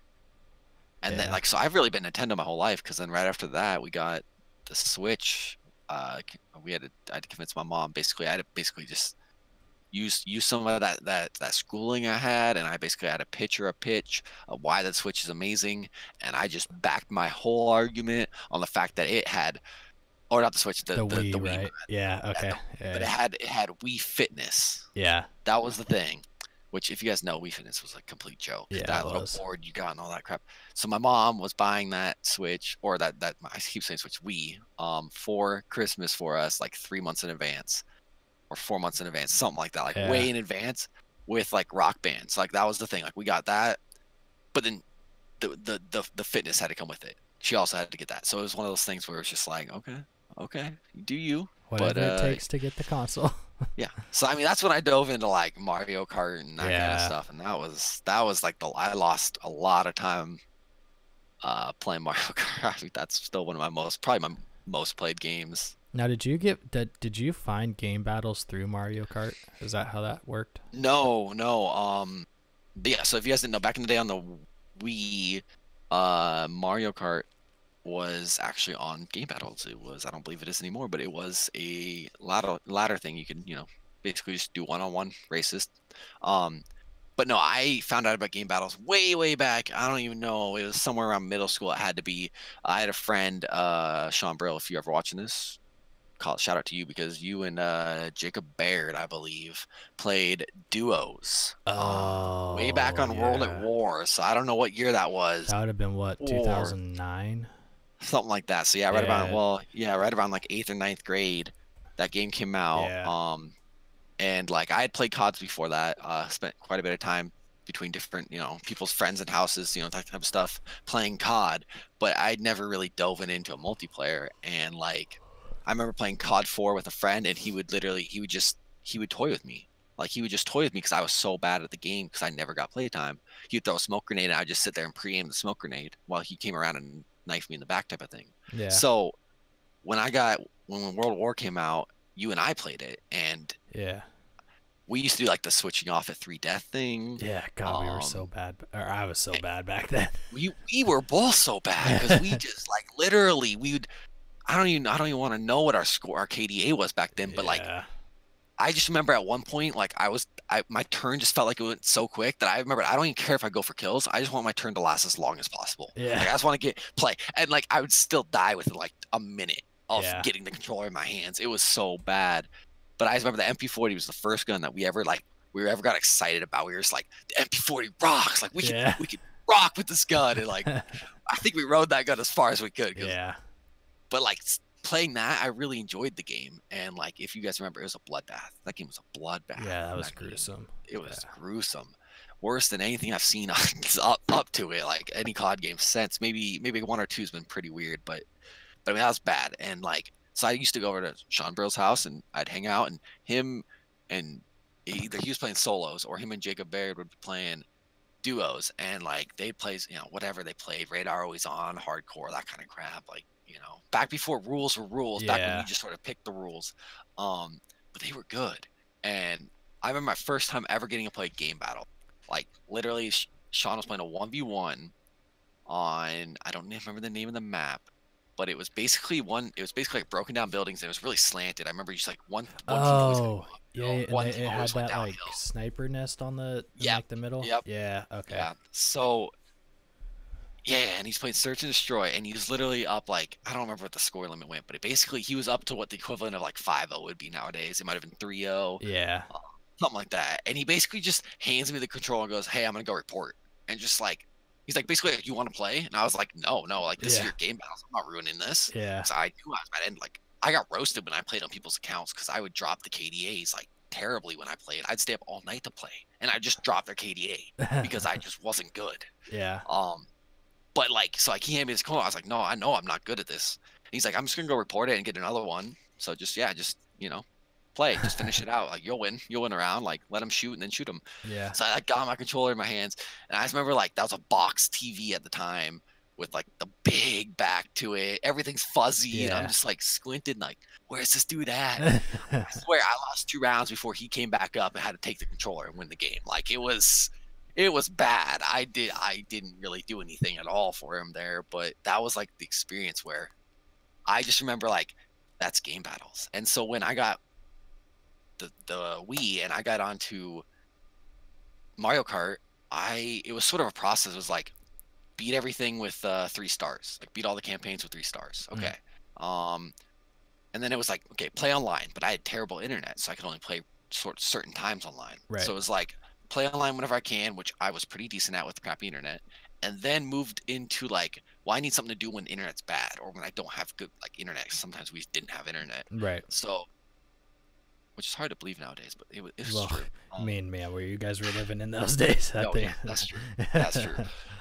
And then so I've really been Nintendo my whole life, because then right after that we got the Switch. I had to convince my mom. Basically, I had to just use some of that schooling I had, and I basically had to pitch of why that Switch is amazing, and I just backed my whole argument on the fact that it had. Or not the Switch, the Wii, right? Yeah, okay. But it had Wii Fitness. Yeah. That was the thing. Which, if you guys know, Wii Fitness was a complete joke. Yeah, that little board you got and all that crap. So my mom was buying that Switch, or that I keep saying Switch, Wii, for Christmas for us, like 3 months in advance, or 4 months in advance, something like that, like way in advance, with like Rock Band. So like that was the thing. Like we got that, but then the fitness had to come with it. She also had to get that. So it was one of those things where it's just like, okay, do you? Whatever it takes to get the console. Yeah. So I mean, that's when I dove into like Mario Kart and that kind of stuff, and that was like I lost a lot of time playing Mario Kart. I mean, that's still one of my most played games. Now, did you find game battles through Mario Kart? Is that how that worked? No. Yeah. So if you guys didn't know, back in the day on the Wii, Mario Kart was actually on game battles. It was, I don't believe it is anymore, but it was a ladder thing. You could, basically just do one-on-one races. But no, I found out about game battles way back. I don't even know. It was somewhere around middle school. It had to be. I had a friend, Sean Brill. If you're ever watching this, shout out to you, because you and Jacob Baird, I believe, played duos. Way back Oh, on World at yeah. War. So I don't know what year that was. That would have been what, Or 2009? something like that. So yeah, right around, Yeah. well, yeah, right around like 8th or ninth grade, that game came out. Yeah. And like I had played CODs before that. Spent quite a bit of time between different, people's friends and houses, that type of stuff, playing COD. But I'd never really dove into a multiplayer. And like, I remember playing COD 4 with a friend, and he would toy with me. Like he would just toy with me because I was so bad at the game because I never got playtime. He'd throw a smoke grenade, and I'd just sit there and pre-aim the smoke grenade while he came around and knifed me in the back, type of thing. Yeah. So when World War came out, you and I played it, and yeah, we used to do like the switching off at 3 death thing. Yeah, God, we were so bad. Or I was so bad back then. We were both so bad because we just like literally I don't even want to know what our KDA was back then, but like I just remember at one point, like my turn just felt like it went so quick that I remember I don't even care if I go for kills. I just want my turn to last as long as possible. Yeah. Like, I just want to play, and like I would still die within like a minute of getting the controller in my hands. It was so bad. But I just remember the MP40 was the first gun that we ever got excited about. We were just like, the MP40 rocks. Like we could rock with this gun, and like I think we rode that gun as far as we could. Yeah. But like playing that, I really enjoyed the game. And like, if you guys remember, it was a bloodbath. That game was a bloodbath. Yeah, that was gruesome. It was gruesome, worse than anything I've seen up to it. Like any COD game since. Maybe one or two has been pretty weird, but I mean that was bad. And like, so I used to go over to Sean Brill's house, and I'd hang out, and him and either he was playing solos or him and Jacob Baird would be playing duos, and like they'd play, whatever they played, radar always on, hardcore, that kind of crap. Like, back before rules were rules, back when you just sort of picked the rules. But they were good. And I remember my first time ever getting to play game battle. Like literally Sean was playing a 1v1 on, I don't remember the name of the map, but it was basically like broken down buildings, and it was really slanted. I remember just like one team always it had that like sniper nest on the like the middle. Yep. Yeah. Okay. Yeah. So and he's playing Search and Destroy, and he was literally up like, I don't remember what the score limit went, but basically he was up to what the equivalent of like 5-0 would be nowadays. It might have been 3-0. Yeah. Something like that. And he basically just hands me the controller and goes, "Hey, I'm gonna go report." And just like, he's like, basically, like, "You want to play?" And I was like, no, like, this is your game battles. I'm not ruining this. Yeah. So I knew I was bad. And like, I got roasted when I played on people's accounts because I would drop the KDAs like terribly when I played. I'd stay up all night to play, and I just dropped their KDA because I just wasn't good. Yeah. But like, so like he handed me this call. I was like, no, I know I'm not good at this. And he's like, I'm just gonna go report it and get another one. So just play, just finish it out. Like you'll win around. Like let him shoot and then shoot him. Yeah. So I got my controller in my hands, and I just remember like that was a box TV at the time with like the big back to it. Everything's fuzzy, and I'm just like squinting, like, where's this dude at? I swear I lost 2 rounds before he came back up and had to take the controller and win the game. Like it was bad. I didn't really do anything at all for him there, but that was like the experience where I just remember like that's game battles. And so when I got the Wii and I got onto Mario Kart, it was sort of a process. It was like beat everything with 3 stars, like beat all the campaigns with 3 stars. Okay. And then it was like, okay, play online, but I had terrible internet, so I could only play certain times online. Right. So it was like play online whenever I can, which I was pretty decent at with the crappy internet, and then moved into like, well, I need something to do when the internet's bad or when I don't have good like internet. Sometimes we didn't have internet. Right. So, which is hard to believe nowadays, but it was true. I mean, man, where you guys were living in those days. Yeah, that's true. That's true.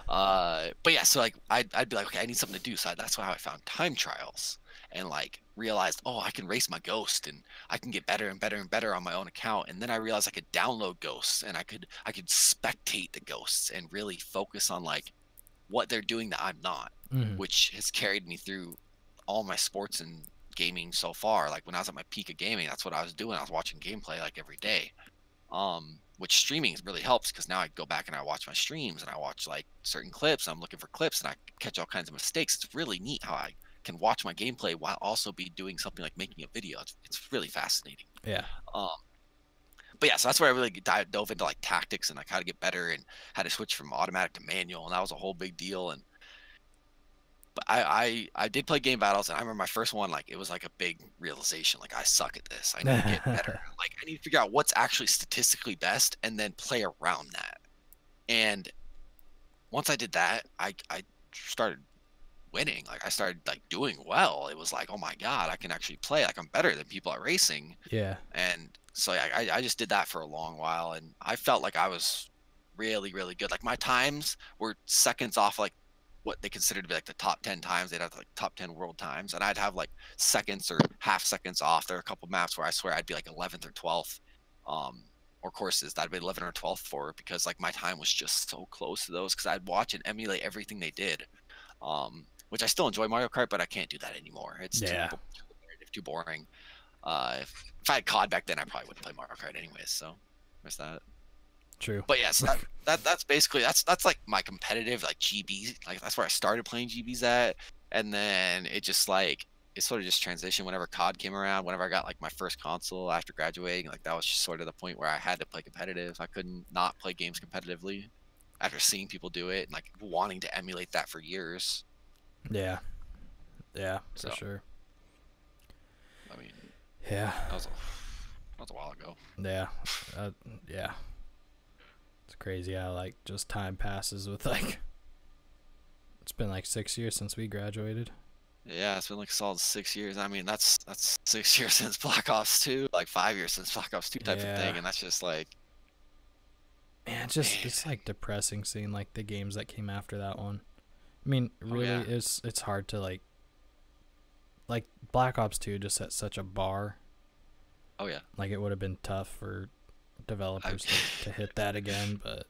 But yeah, so like I'd be like, okay, I need something to do. So that's how I found time trials, and like realized, oh, I can race my Ghost, and I can get better and better and better on my own account. And then I realized I could download Ghosts, and I could spectate the Ghosts and really focus on like what they're doing that I'm not, which has carried me through all my sports and gaming so far. Like when I was at my peak of gaming, that's what I was doing. I was watching gameplay like every day. Which streaming really helps because now I go back and I watch my streams and I watch like certain clips. And I'm looking for clips and I catch all kinds of mistakes. It's really neat how I can watch my gameplay while also be doing something like making a video. It's really fascinating. Yeah. But yeah, so that's where I really dove into like tactics and like how to get better and how to switch from automatic to manual, and that was a whole big deal. And but I did play game battles, and I remember my first one, like it was like a big realization, like I suck at this. I need to get better. Like I need to figure out what's actually statistically best and then play around that. And once I did that, I started winning. Like I started like doing well. It was like, oh my God, I can actually play. Like I'm better than people at racing. Yeah. And so yeah, I just did that for a long while, and I felt like I was really, really good. Like my times were seconds off like what they considered to be like the top 10 times. They'd have like top 10 world times, and I'd have like seconds or half seconds off. There are a couple maps where I swear I'd be like 11th or 12th, or courses that I'd be 11th or 12th for, because like my time was just so close to those, because I'd watch and emulate everything they did. Which I still enjoy Mario Kart, but I can't do that anymore. It's too boring. If I had COD back then, I probably wouldn't play Mario Kart anyways. So there's that. True. But yeah, so that's basically that's like my competitive like GB. Like that's where I started playing GBs at, and then it just like it sort of just transitioned whenever COD came around. Whenever I got like my first console after graduating, like that was just sort of the point where I had to play competitive. I couldn't not play games competitively after seeing people do it and like wanting to emulate that for years. Yeah. Yeah, for sure. I mean, yeah, that was a while ago. Yeah. Yeah. It's crazy how like just time passes with like it's been like 6 years since we graduated. Yeah, it's been like a solid 6 years. I mean, that's 6 years since Black Ops 2, like 5 years since Black Ops 2 type of thing, and that's just like, man, it's like depressing seeing like the games that came after that one. I mean, really, it's hard to like Black Ops 2 just set such a bar. Oh yeah. Like it would have been tough for developers to hit that again, but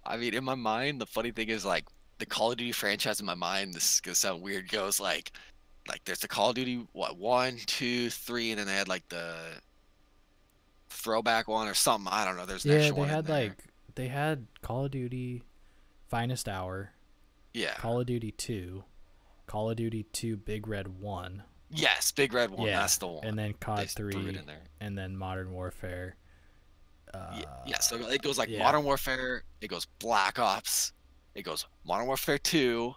I mean, in my mind, the funny thing is like the Call of Duty franchise in my mind, this is gonna sound weird, goes like there's the Call of Duty 1, 2, 3, and then they had like the throwback one or something. I don't know. There's an extra one in there. They had Call of Duty Finest Hour. Yeah. Call of Duty 2, Call of Duty 2 Big Red 1. Yes, Big Red 1, that's the one. And then COD 3, and then Modern Warfare. So it goes like Modern Warfare, it goes Black Ops, it goes Modern Warfare 2,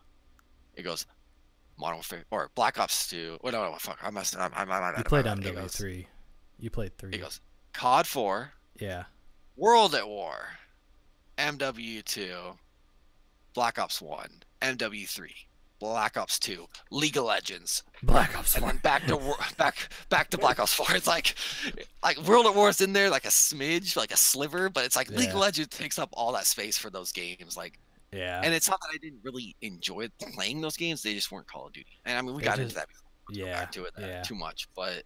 it goes Modern Warfare, or Black Ops 2. Oh, no, fuck, I'm messing up. You played MW3. You played 3. It goes COD 4. Yeah. World at War. MW2. Black Ops 1, MW3, Black Ops 2, League of Legends, Black Ops 4, and then back to Black Ops 4. It's like World at War is in there like a smidge, like a sliver, but it's like League of Legends takes up all that space for those games. Like, and it's not that I didn't really enjoy playing those games; they just weren't Call of Duty. And I mean, we got into that before. Back to it too much, but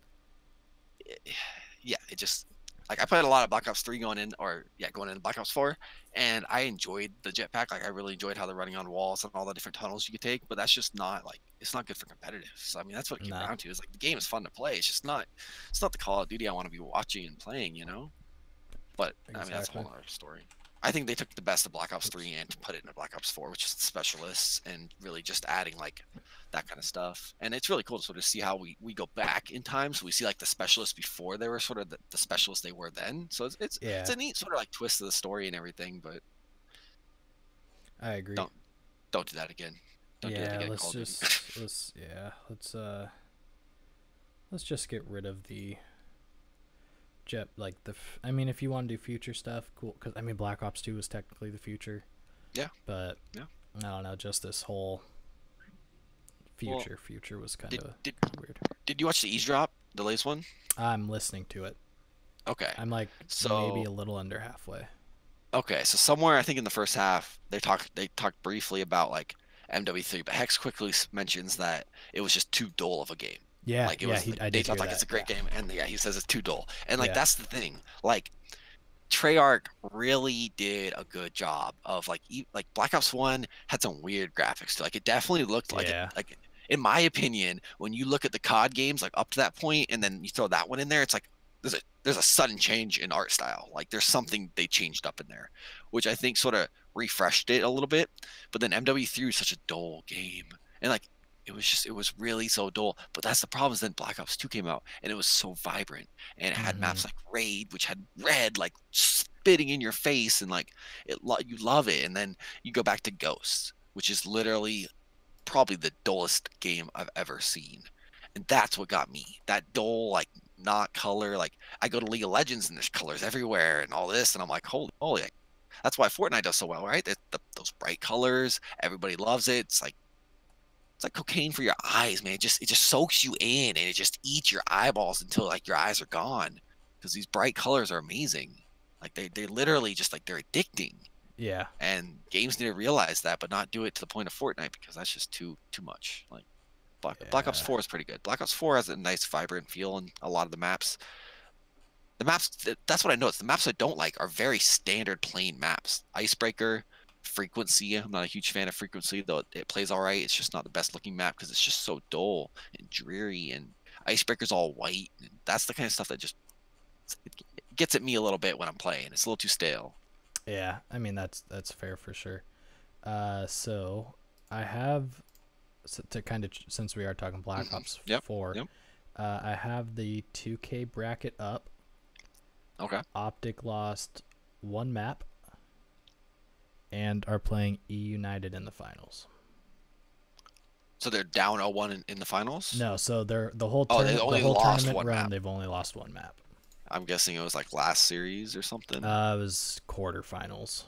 it just. Like I played a lot of Black Ops 3 going into Black Ops 4, and I enjoyed the jetpack. Like I really enjoyed how they're running on walls and all the different tunnels you could take. But that's just not like it's not good for competitive. So I mean that's what it came down to. Is like the game is fun to play. It's just not the Call of Duty I want to be watching and playing, you know. But I mean that's a whole other story. I think they took the best of Black Ops 3 and put it into Black Ops 4, which is the specialists and really just adding like that kind of stuff. And it's really cool to sort of see how we go back in time. So we see like the specialists before they were sort of the specialists they were then. So it's a neat sort of like twist of the story and everything. But I agree. Don't do that again. Don't do that again. Let's just get rid of the jet, like I mean, if you want to do future stuff, cool, because I mean Black Ops 2 was technically the future, but I don't know, just this whole future was kind of weird. Did you watch the EShot, the latest one? I'm listening to it. Okay, I'm like maybe a little under halfway. Okay, so somewhere I think in the first half they talked briefly about like MW3, but Hex quickly mentions that it was just too dull of a game. Yeah, like they thought like it's a great game, and he says it's too dull, and like that's the thing. Like Treyarch really did a good job of like Black Ops 1 had some weird graphics. Like it definitely looked like like in my opinion, when you look at the COD games like up to that point, and then you throw that one in there, it's like there's a sudden change in art style. Like there's something they changed up in there, which I think sort of refreshed it a little bit. But then MW3 is such a dull game, and like it was really so dull. But that's the problem is then Black Ops 2 came out and it was so vibrant and it had Mm-hmm. maps like Raid, which had red like spitting in your face and like you love it. And then you go back to Ghosts, which is literally probably the dullest game I've ever seen. And that's what got me. That dull, like not color. Like I go to League of Legends and there's colors everywhere and all this, and I'm like, holy moly! Like, that's why Fortnite does so well, right? Those bright colors, everybody loves it. It's like cocaine for your eyes, man. It just soaks you in and it just eats your eyeballs until like your eyes are gone because these bright colors are amazing. Like they literally just like they're addicting. Yeah. And games need to realize that, but not do it to the point of Fortnite because that's just too much. Like Black Ops Yeah. 4 is pretty good. Black Ops 4 has a nice vibrant feel in a lot of the maps. The maps that's what I noticed. The maps I don't like are very standard plain maps. Icebreaker, Frequency. I'm not a huge fan of Frequency, though it plays all right. It's just not the best looking map because it's just so dull and dreary. And Icebreaker's all white. And that's the kind of stuff that just it gets at me a little bit when I'm playing. It's a little too stale. Yeah. I mean, that's fair for sure. So I have to kind of since we are talking Black Ops Yep. 4, Yep. I have the 2K bracket up. Okay. Optic lost one map and are playing E United in the finals. So they're down 0-1 in the finals? No, so they're the whole they only the whole lost tournament one run, map. they've only lost one map. I'm guessing it was like last series or something. It was quarterfinals.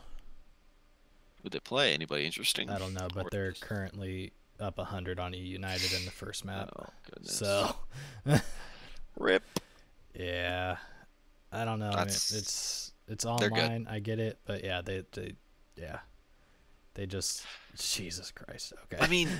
Who'd they play? Anybody interesting? I don't know, but they're currently up 100 on E United in the first map. Oh goodness. So Rip. yeah. I don't know. I mean, it's online. I get it, but yeah, they just Jesus Christ. Okay. I mean,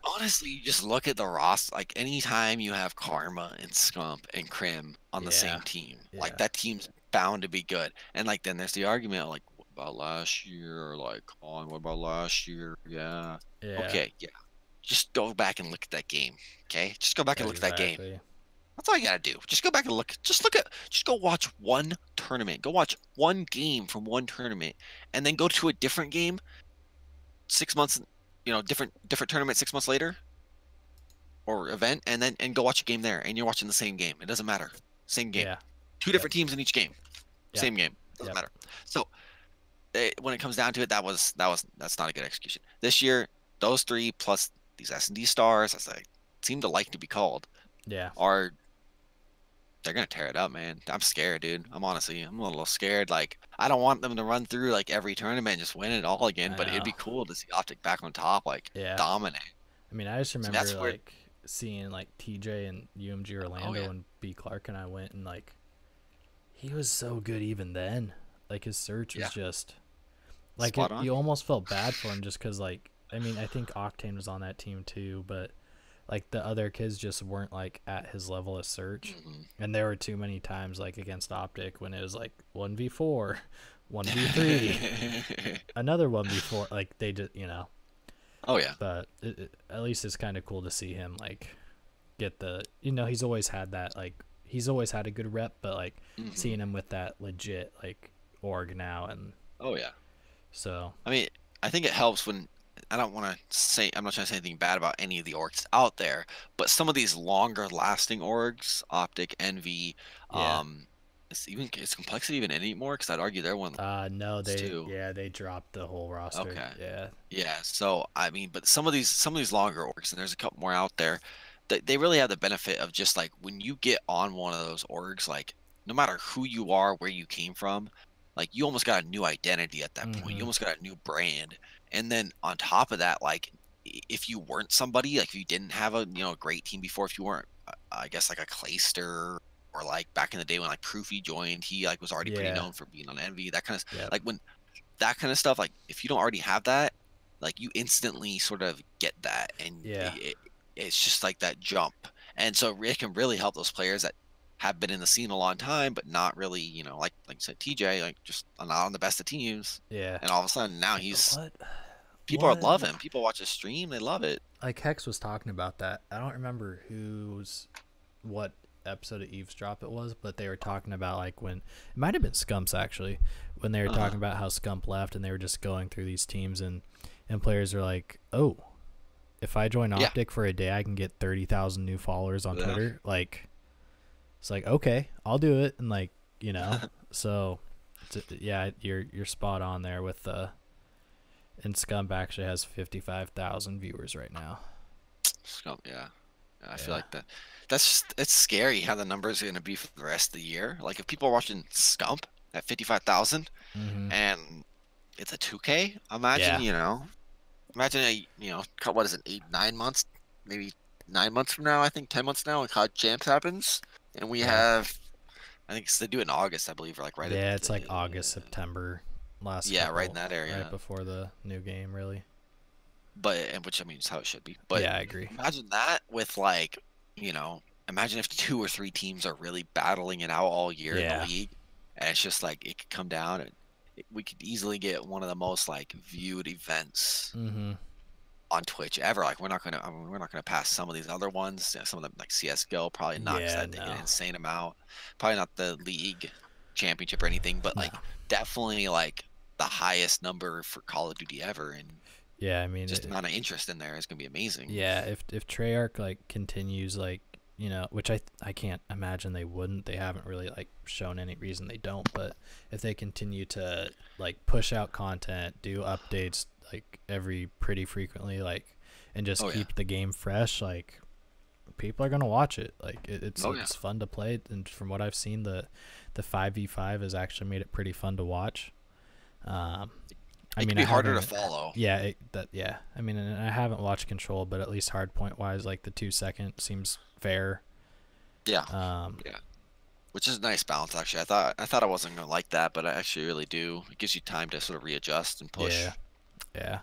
honestly, you just look at the roster. Like anytime you have Karma and Scump and Krim on the same team, like that team's bound to be good. And like then there's the argument like, what about last year? Like, what about last year? Yeah. Okay. Yeah. Just go back and look at that game. Okay. Just go back and look at that game. That's all you gotta do. Just go back and look. Just go watch one tournament. Go watch one game from one tournament, and then go to a different game 6 months. Different tournament 6 months later, or event, and go watch a game there, and you're watching the same game. It doesn't matter. Same game. Yeah. Two different teams in each game. Same game. Doesn't matter. So when it comes down to it, that's not a good execution. This year, those three plus these S&D stars, as I seem to like to be called, they're gonna tear it up, man. I'm scared, dude. I'm a little scared. Like, I don't want them to run through like every tournament and just win it all again. But it'd be cool to see Optic back on top, like dominate. I mean, I just remember like seeing like TJ and UMG Orlando and B Clark and I went and like he was so good even then. Like his search was just like you almost felt bad for him just because like I mean I think Octane was on that team too, but like the other kids just weren't like at his level of search, and there were too many times like against Optic when it was like 1v4, 1v3, another 1v4. Like they just Oh yeah. But at least it's kind of cool to see him like get the he's always had that like he's always had a good rep, but like seeing him with that legit like org now and so I mean I think it helps when. I don't want to say I'm not trying to say anything bad about any of the orgs out there, but some of these longer lasting orgs, Optic, Envy, is Complexity even anymore? Because I'd argue they're one. No, they dropped the whole roster. Okay. Yeah. So I mean, but some of these longer orgs, and there's a couple more out there, they really have the benefit of just like when you get on one of those orgs, like no matter who you are, where you came from, like you almost got a new identity at that point. You almost got a new brand. And then on top of that, like if you weren't somebody, like if you didn't have a great team before, if you weren't, I guess like a Clayster or like back in the day when like Proofy joined, he like was already pretty known for being on Envy, that kind of like when that kind of stuff. Like if you don't already have that, like you instantly sort of get that, and it's just like that jump, and so it can really help those players that have been in the scene a long time, but not really, like you said, TJ, like just not on the best of teams. Yeah. And all of a sudden now he's people love him. People watch his stream, they love it. Like Hex was talking about that. I don't remember what episode of Eavesdrop it was, but they were talking about like when it might have been Scumps actually, when they were talking about how Scump left and they were just going through these teams and players are like, oh, if I join Yeah. Optic for a day, I can get 30,000 new followers on Twitter. Like, it's like, okay, I'll do it. And like, you know, so yeah, you're spot on there with the, and Scump actually has 55,000 viewers right now. Scump, yeah. I feel like it's scary how the numbers are going to be for the rest of the year. Like if people are watching Scump at 55,000 and it's a 2K, imagine, what is it, 8, 9 months, maybe 9 months from now, I think 10 months now, when COD Champs happens, and we have, I think they do it in August, I believe, or like right. Yeah, it's like August, September, right in that area, right before the new game, really. But which I mean is how it should be. But yeah, I agree. Imagine that with like, imagine if 2 or 3 teams are really battling it out all year in the league, and it's just like it could come down and we could easily get one of the most like viewed events on Twitch ever. Like we're not gonna pass some of these other ones. Some of them like CS:GO probably not, because that take an insane amount. Probably not the league championship or anything, but like definitely like the highest number for Call of Duty ever. And yeah, I mean, just the amount of interest in there is gonna be amazing. Yeah, if Treyarch like continues, like, which I can't imagine they wouldn't. They haven't really like shown any reason they don't. But if they continue to like push out content, do updates like pretty frequently, like, and just keep the game fresh, like people are gonna watch it. Like it's fun to play, and from what I've seen, the 5v5 has actually made it pretty fun to watch. It can be harder to follow. Yeah, I mean, and I haven't watched Control, but at least hardpoint wise, like the 2-second seems fair. Yeah. Which is a nice balance, actually. I thought I wasn't gonna like that, but I actually really do. It gives you time to sort of readjust and push. Yeah.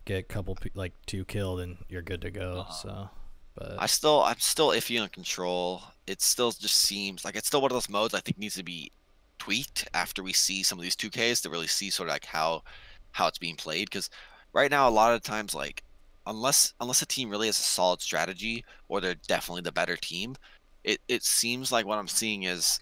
Get a couple like 2 killed and you're good to go. So, but I'm still iffy on Control. It still just seems like it's still one of those modes I think needs to be tweaked after we see some of these 2Ks to really see sort of like how it's being played. Because right now, a lot of times, like unless a team really has a solid strategy or they're definitely the better team, it seems like what I'm seeing is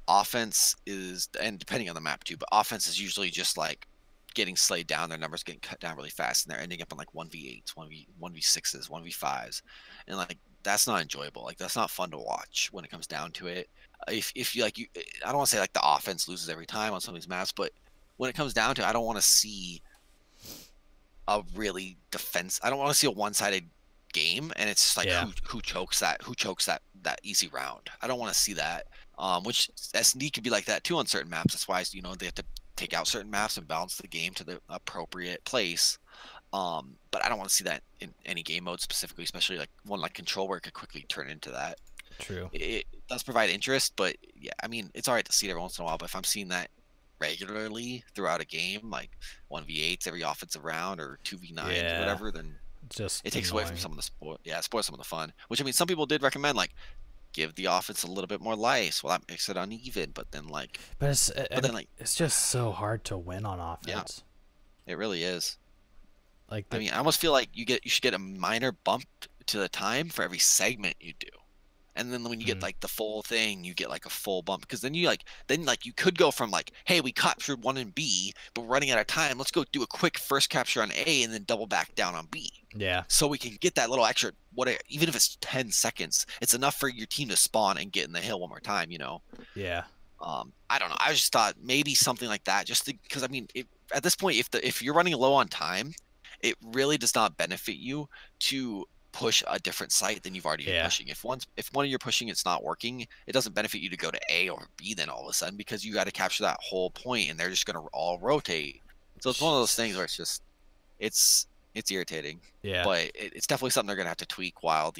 offense is, and depending on the map too, but offense is usually just like getting slayed down, their numbers getting cut down really fast, and they're ending up in like 1v8s, 1v6s, 1v5s, and like that's not enjoyable. Like that's not fun to watch when it comes down to it. If you I don't want to say like the offense loses every time on some of these maps, but when it comes down to it, I don't want to see a really I don't want to see a one-sided game, and it's just like who chokes that easy round. I don't want to see that. Which SD could be like that too on certain maps. That's why they have to take out certain maps and balance the game to the appropriate place. But I don't want to see that in any game mode specifically, especially like one like Control where it could quickly turn into that. True. It does provide interest, but yeah, I mean, it's all right to see it every once in a while. But if I'm seeing that regularly throughout a game, like 1v8s every offensive round or 2v9s or whatever, then it takes away from some of the sport. Yeah, it spoils some of the fun. Which I mean, some people did recommend like give the offense a little bit more life. Well, that makes it uneven, but then like, it's just so hard to win on offense. Yeah, it really is. Like, I mean, I almost feel like you should get a minor bump to the time for every segment you do. And then when you get like the full thing, you get like a full bump, because then you could go from like, hey, we captured 1 and B, but we're running out of time. Let's go do a quick first capture on A and then double back down on B. Yeah. So we can get that little extra, even if it's 10 seconds, it's enough for your team to spawn and get in the hill one more time, Yeah. I don't know. I just thought maybe something like that, just because I mean, at this point, if you're running low on time, it really does not benefit you to push a different site than you've already been pushing. If one of you're pushing, it's not working, it doesn't benefit you to go to A or B then all of a sudden, because you got to capture that whole point and they're just going to all rotate. So it's one of those things where it's irritating. Yeah. But it's definitely something they're going to have to tweak while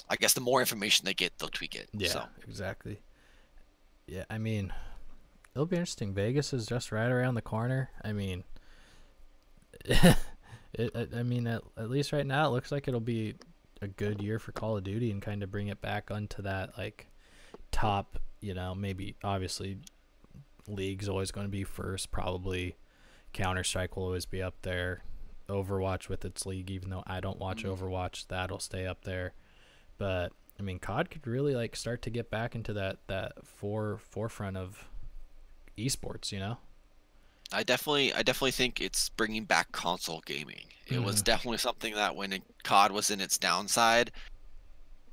I guess the more information they get, they'll tweak it. Yeah, so. Exactly. Yeah, I mean, it'll be interesting. Vegas is just right around the corner. I mean, at least right now, it looks like it'll be a good year for Call of Duty and kind of bring it back onto that like top. Maybe obviously, League's always going to be first. Probably Counter-Strike will always be up there. Overwatch with its League, even though I don't watch Overwatch, that'll stay up there. But I mean, COD could really like start to get back into that forefront of esports. I definitely think it's bringing back console gaming. It was Hmm. definitely something that when COD was in its downside,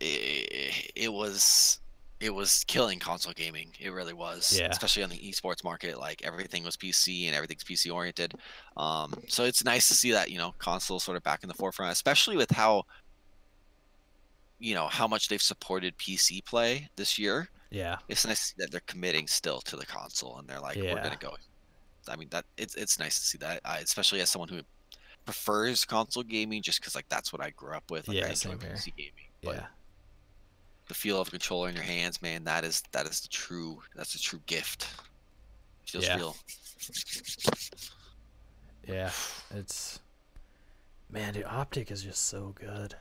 it was killing console gaming. It really was, Yeah. especially on the esports market. Like everything was PC and everything's PC oriented. So it's nice to see that console sort of back in the forefront, especially with how much they've supported PC play this year. Yeah. It's nice to see that they're committing still to the console and they're like, we're Yeah. gonna go. I mean that it's nice to see that, especially as someone who prefers console gaming, just because like that's what I grew up with. Like I Yeah. enjoy Same here. PC gaming, but Yeah. the feel of controller in your hands, man, that's the true gift. It feels Yeah. real. Yeah. It's man, dude, Optic is just so good.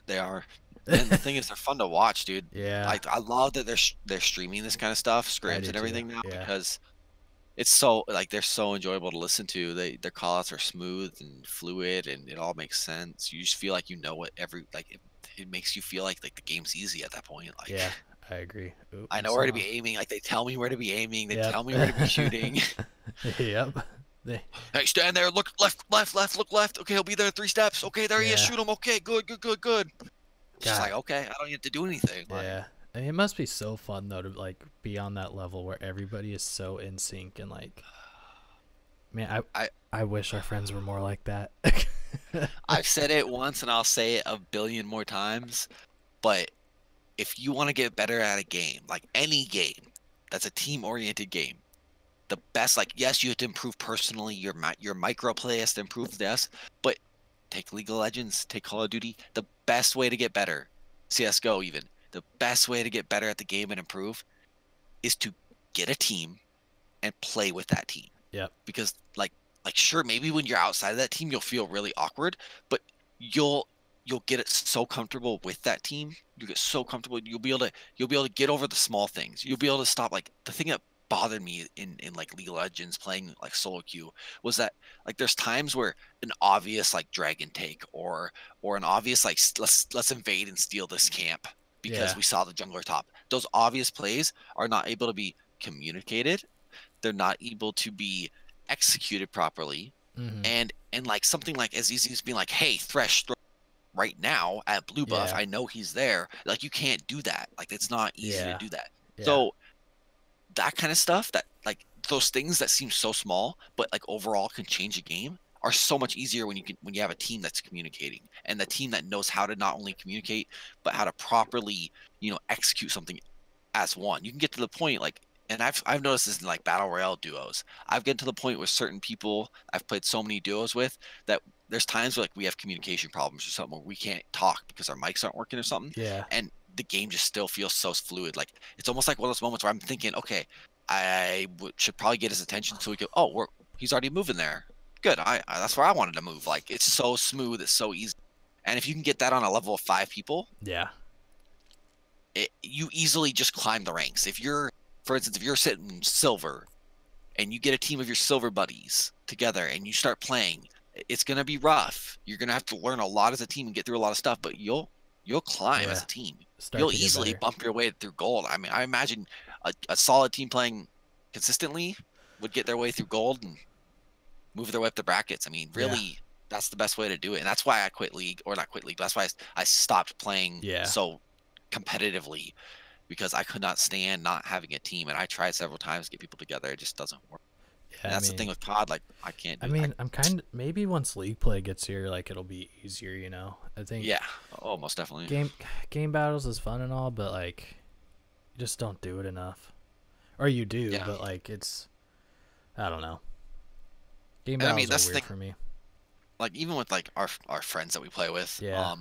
They are, and the thing is, they're fun to watch, dude. Yeah. Like I love that they're streaming this kind of stuff, I scrims do and too. everything now, Yeah. because it's so like they're so enjoyable to listen to. Their call outs are smooth and fluid, and it all makes sense. You just feel like you know what every like it makes you feel like the game's easy at that point. Like Yeah. I agree. Oop, I know missed where to one. be aiming. Like they tell me where to be aiming. They Yep. tell me where to be shooting. Yep. They, Hey, stand there. Look left, left, left. Look left. Okay, he'll be there in 3 steps. Okay, there he is. yeah. Shoot him. Okay, good, good, good, good. It's just God. like okay, I don't have to do anything. Like Yeah. I mean, it must be so fun though to like be on that level where everybody is so in sync and like, man, I I wish our friends were more like that. I've said it once and I'll say it a billion more times. But if you want to get better at a game, like any game that's a team-oriented game, the best, like yes, you have to improve personally. Your micro play has to improve. Yes, but take League of Legends, take Call of Duty. The best way to get better, CS:GO even, the best way to get better at the game and improve is to get a team and play with that team. Yep. Because like sure, maybe when you're outside of that team, you'll feel really awkward, but you'll you'll get it so comfortable with that team. You get so comfortable, you'll be able to get over the small things. You'll be able to stop like the thing that bothered me in like League of Legends playing like solo queue was that like there's times where an obvious like dragon take or an obvious like let's invade and steal this camp because Yeah. we saw the jungler top. Those obvious plays are not able to be communicated. They're not able to be executed properly. Hmm. And like something like as easy as being like, hey, Thresh right now at blue buff, Yeah. I know he's there. Like you can't do that. Like it's not easy to Yeah. do that. Yeah. So that kind of stuff, that like those things that seem so small but like overall can change a game, are so much easier when you have a team that's communicating, and the team that knows how to not only communicate but how to properly execute something as one. You can get to the point like, and I've noticed this in like battle royale duos. I've gotten to the point with certain people I've played so many duos with that there's times where like we have communication problems or something where we can't talk because our mics aren't working or something, Yeah. and the game just still feels so fluid. Like it's almost like one of those moments where I'm thinking, okay, should probably get his attention so we go, oh, he's already moving there. Good. That's where I wanted to move. Like it's so smooth, it's so easy. And if you can get that on a level of 5 people, Yeah. you easily just climb the ranks. For instance, if you're sitting silver and you get a team of your silver buddies together and you start playing, it's gonna be rough. You're gonna have to learn a lot as a team and get through a lot of stuff, but you'll climb as Yeah. a team. Start You'll to get easily better. bump your way through gold. I mean, I imagine a solid team playing consistently would get their way through gold and move their way up the brackets. I mean, Yeah. really, that's the best way to do it. And that's why I quit League, or not quit League. That's why I stopped playing Yeah. so competitively, because I could not stand not having a team. And I tried several times to get people together. It just doesn't work. Yeah. And that's the thing with COD. Like, I can't do that. I'm kind of maybe once league play gets here, like it'll be easier. I think Yeah. Oh, most definitely. game battles is fun and all, but like, you just don't do it enough, or you do, Yeah. but like I don't know. Game And I mean, battles that's are the weird thing. for me. Like, even with like our friends that we play with, Yeah.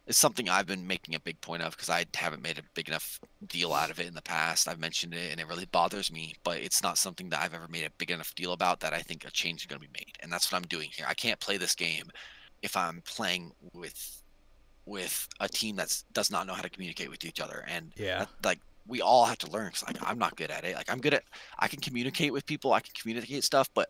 it's something I've been making a big point of because I haven't made a big enough deal out of it in the past. I've mentioned it and it really bothers me, but it's not something that I've ever made a big enough deal about that I think a change is going to be made. And that's what I'm doing here. I can't play this game if I'm playing with a team that does not know how to communicate with each other. And Yeah. like we all have to learn, because like I'm not good at it. Like I can communicate with people, I can communicate stuff, but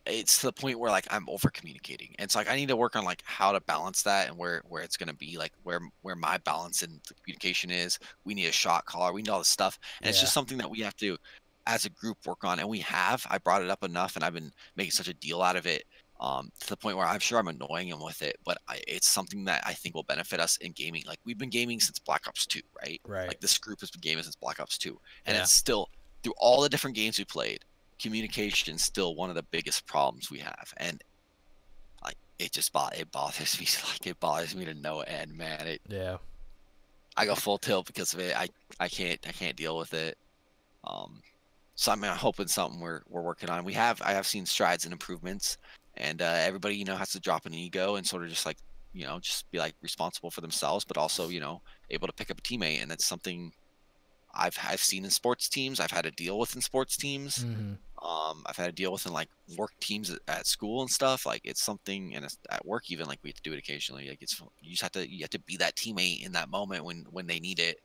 it's to the point where like I'm over communicating, and so like I need to work on like how to balance that and where it's going to be, like where my balance in the communication is. We need a shot caller, we need all this stuff, and it's Yeah. just something that we have to as a group work on, and I brought it up enough, and I've been making such a deal out of it, to the point where I'm sure I'm annoying him with it, but it's something that I think will benefit us in gaming. Like, we've been gaming since Black Ops 2, right? Right. Like, this group has been gaming since Black Ops 2, and Yeah. it's still, through all the different games we played, communication is still one of the biggest problems we have, and like it bothers me, like it bothers me to no end, man. Yeah. I go full tilt because of it. I can't deal with it. So I'm hoping something we're working on. I have seen strides and improvements, and everybody has to drop an ego and sort of just like just be like responsible for themselves, but also able to pick up a teammate, and that's something I've seen in sports teams. I've had to deal with in sports teams. Mm-hmm. I've had to deal with in like work teams at school and stuff. Like, it's something, and it's at work even, like we have to do it occasionally. Like, you have to be that teammate in that moment when they need it.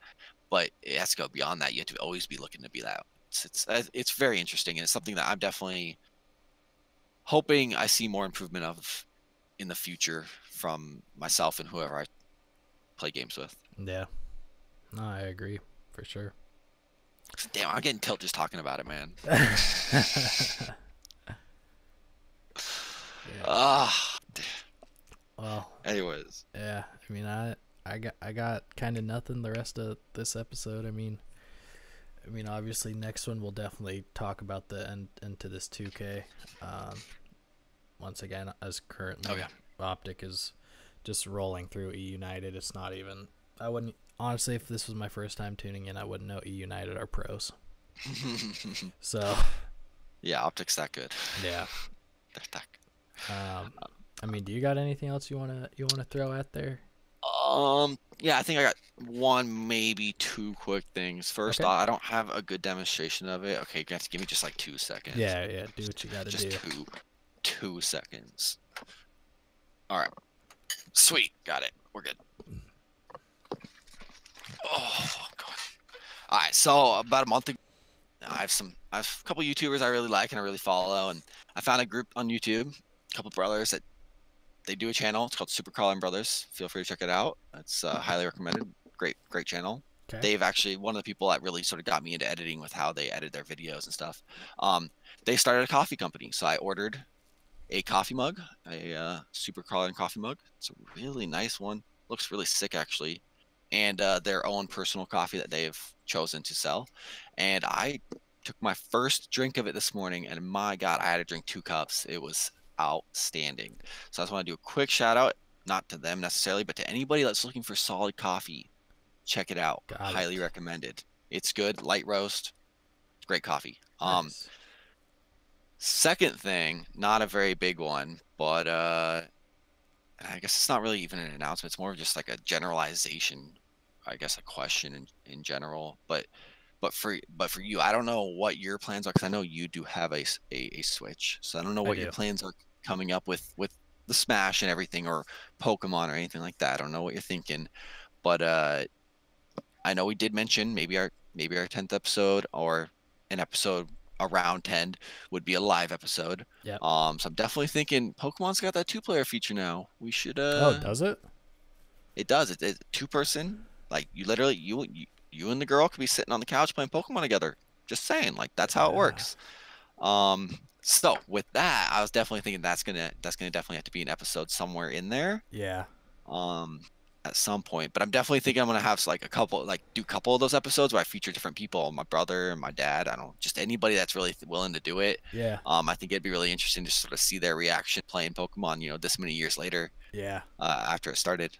But it has to go beyond that. You have to always be looking to be that. It's very interesting, and it's something that I'm definitely hoping I see more improvement of in the future from myself and whoever I play games with. Yeah, no, I agree for sure. Damn, I'm getting tilt just talking about it, man. Ah. Well, anyways. Yeah, I mean, I got kind of nothing the rest of this episode. I mean, obviously next one we'll definitely talk about the end into this 2K. Once again, as currently Optic is just rolling through E United. It's not even. I wouldn't honestly, if this was my first time tuning in, I wouldn't know E United are pros. So. Yeah, Optic's that good. Yeah. They're that good. I mean, do you got anything else you wanna throw out there? Yeah, I think I got one, maybe two quick things. First, okay. I don't have a good demonstration of it. Okay, you have to give me just like 2 seconds. Yeah, do what you gotta do. Just 2 seconds. All right, sweet, got it. We're good. Oh god. All right, so about a month ago, I have a couple YouTubers I really like and I really follow, and I found a group on YouTube, a couple brothers that they do a channel. It's called Super Carlin Brothers. Feel free to check it out. It's highly recommended. Great channel. Okay. Dave, actually one of the people that really sort of got me into editing with how they edit their videos and stuff. They started a coffee company, so I ordered a coffee mug, a Super Carlin coffee mug. It's a really nice one. Looks really sick, actually. And their own personal coffee that they've chosen to sell. And I took my first drink of it this morning, and my God, I had to drink 2 cups. It was outstanding. So I just want to do a quick shout out, not to them necessarily, but to anybody that's looking for solid coffee. Check it out. Highly recommended. It's good, light roast, great coffee. Nice. Second thing, not a very big one, but I guess it's not really even an announcement. It's more of just like a generalization, I guess, a question in general. But for you, I don't know what your plans are, because I know you do have a Switch, so I don't know what your plans are coming up with the Smash and everything, or Pokemon or anything like that. I don't know what you're thinking, but I know we did mention maybe our 10th episode, or an episode around 10 would be a live episode. Yeah. So I'm definitely thinking Pokemon's got that 2-player feature now. We should. Oh, does it? It does. It's 2-person. Like, you literally you and the girl could be sitting on the couch playing Pokemon together. Just saying, like, that's how it works. So with that, I was definitely thinking that's gonna definitely have to be an episode somewhere in there. Yeah. At some point, but I'm definitely thinking I'm gonna have do a couple of those episodes where I feature different people, my brother and my dad. I don't just anybody that's really willing to do it. Yeah. I think it'd be really interesting to sort of see their reaction playing Pokemon, this many years later. Yeah. After it started.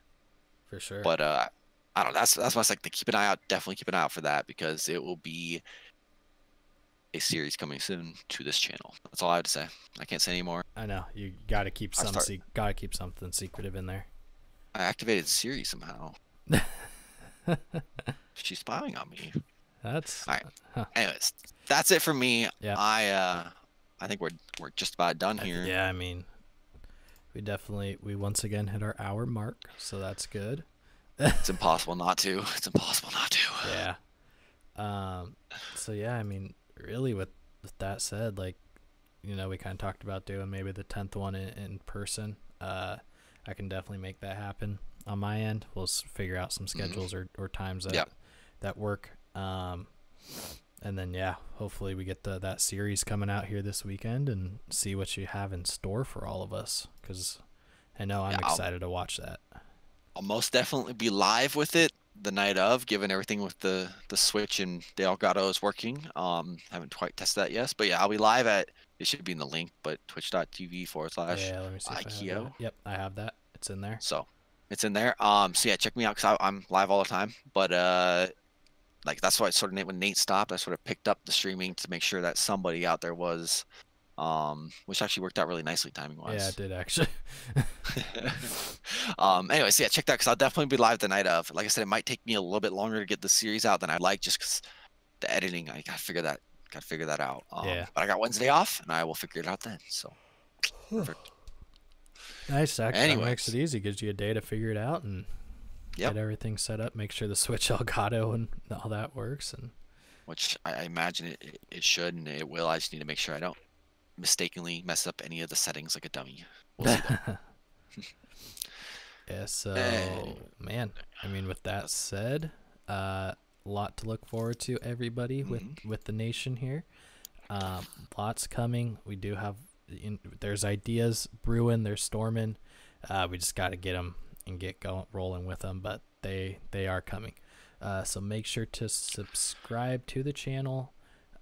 For sure. But I don't know. That's why it's like to keep an eye out. Definitely keep an eye out for that, because it will be a series coming soon to this channel. That's all I have to say. I can't say anymore. I know you gotta keep something secretive in there. I activated Siri somehow. She's spying on me. That's all right. Huh. Anyways, that's it for me. Yeah. I think we're just about done here. Yeah, I mean, we once again hit our hour mark, so that's good. It's impossible not to. It's impossible not to. Yeah. So yeah, I mean, really, with that said, like, we kind of talked about doing maybe the 10th one in person. I can definitely make that happen on my end. We'll figure out some schedules or times that work. And And then yeah, hopefully we get that series coming out here this weekend and see what you have in store for all of us, because I know I'm excited to watch that. I'll most definitely be live with it the night of, given everything with the Switch and the Elgato is working. Haven't quite tested that yet, but yeah, I'll be live at, it should be in the link, but twitch.tv/. Yeah, let me see if I have that. Yep, I have that. It's in there. So it's in there. So yeah, check me out, because I'm live all the time. But like, that's why I sort of, when Nate stopped, I sort of picked up the streaming to make sure that somebody out there was, which actually worked out really nicely timing wise. Yeah, it did actually. Anyways, yeah, check that, because I'll definitely be live the night of. Like I said, it might take me a little bit longer to get the series out than I'd like, just because the editing, I gotta figure that out. Yeah. But I got Wednesday off, and I will figure it out then. So perfect. Nice. Actually, makes it easy. Gives you a day to figure it out and get everything set up. Make sure the Switch Elgato and all that works, and which I imagine it should, and it will. I just need to make sure I don't mistakenly mess up any of the settings like a dummy. We'll see though. Yeah, so man, I mean, with that said, lot to look forward to, everybody, with the nation here. Lots coming. We do have, there's ideas brewing, they're storming. We just got to get them and get rolling with them, but they are coming. So make sure to subscribe to the channel.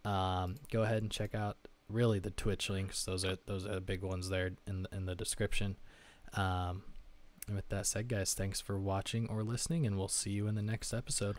Go ahead and check out really the Twitch links. Those are the big ones there in the description. And with that said, guys, thanks for watching or listening, and we'll see you in the next episode.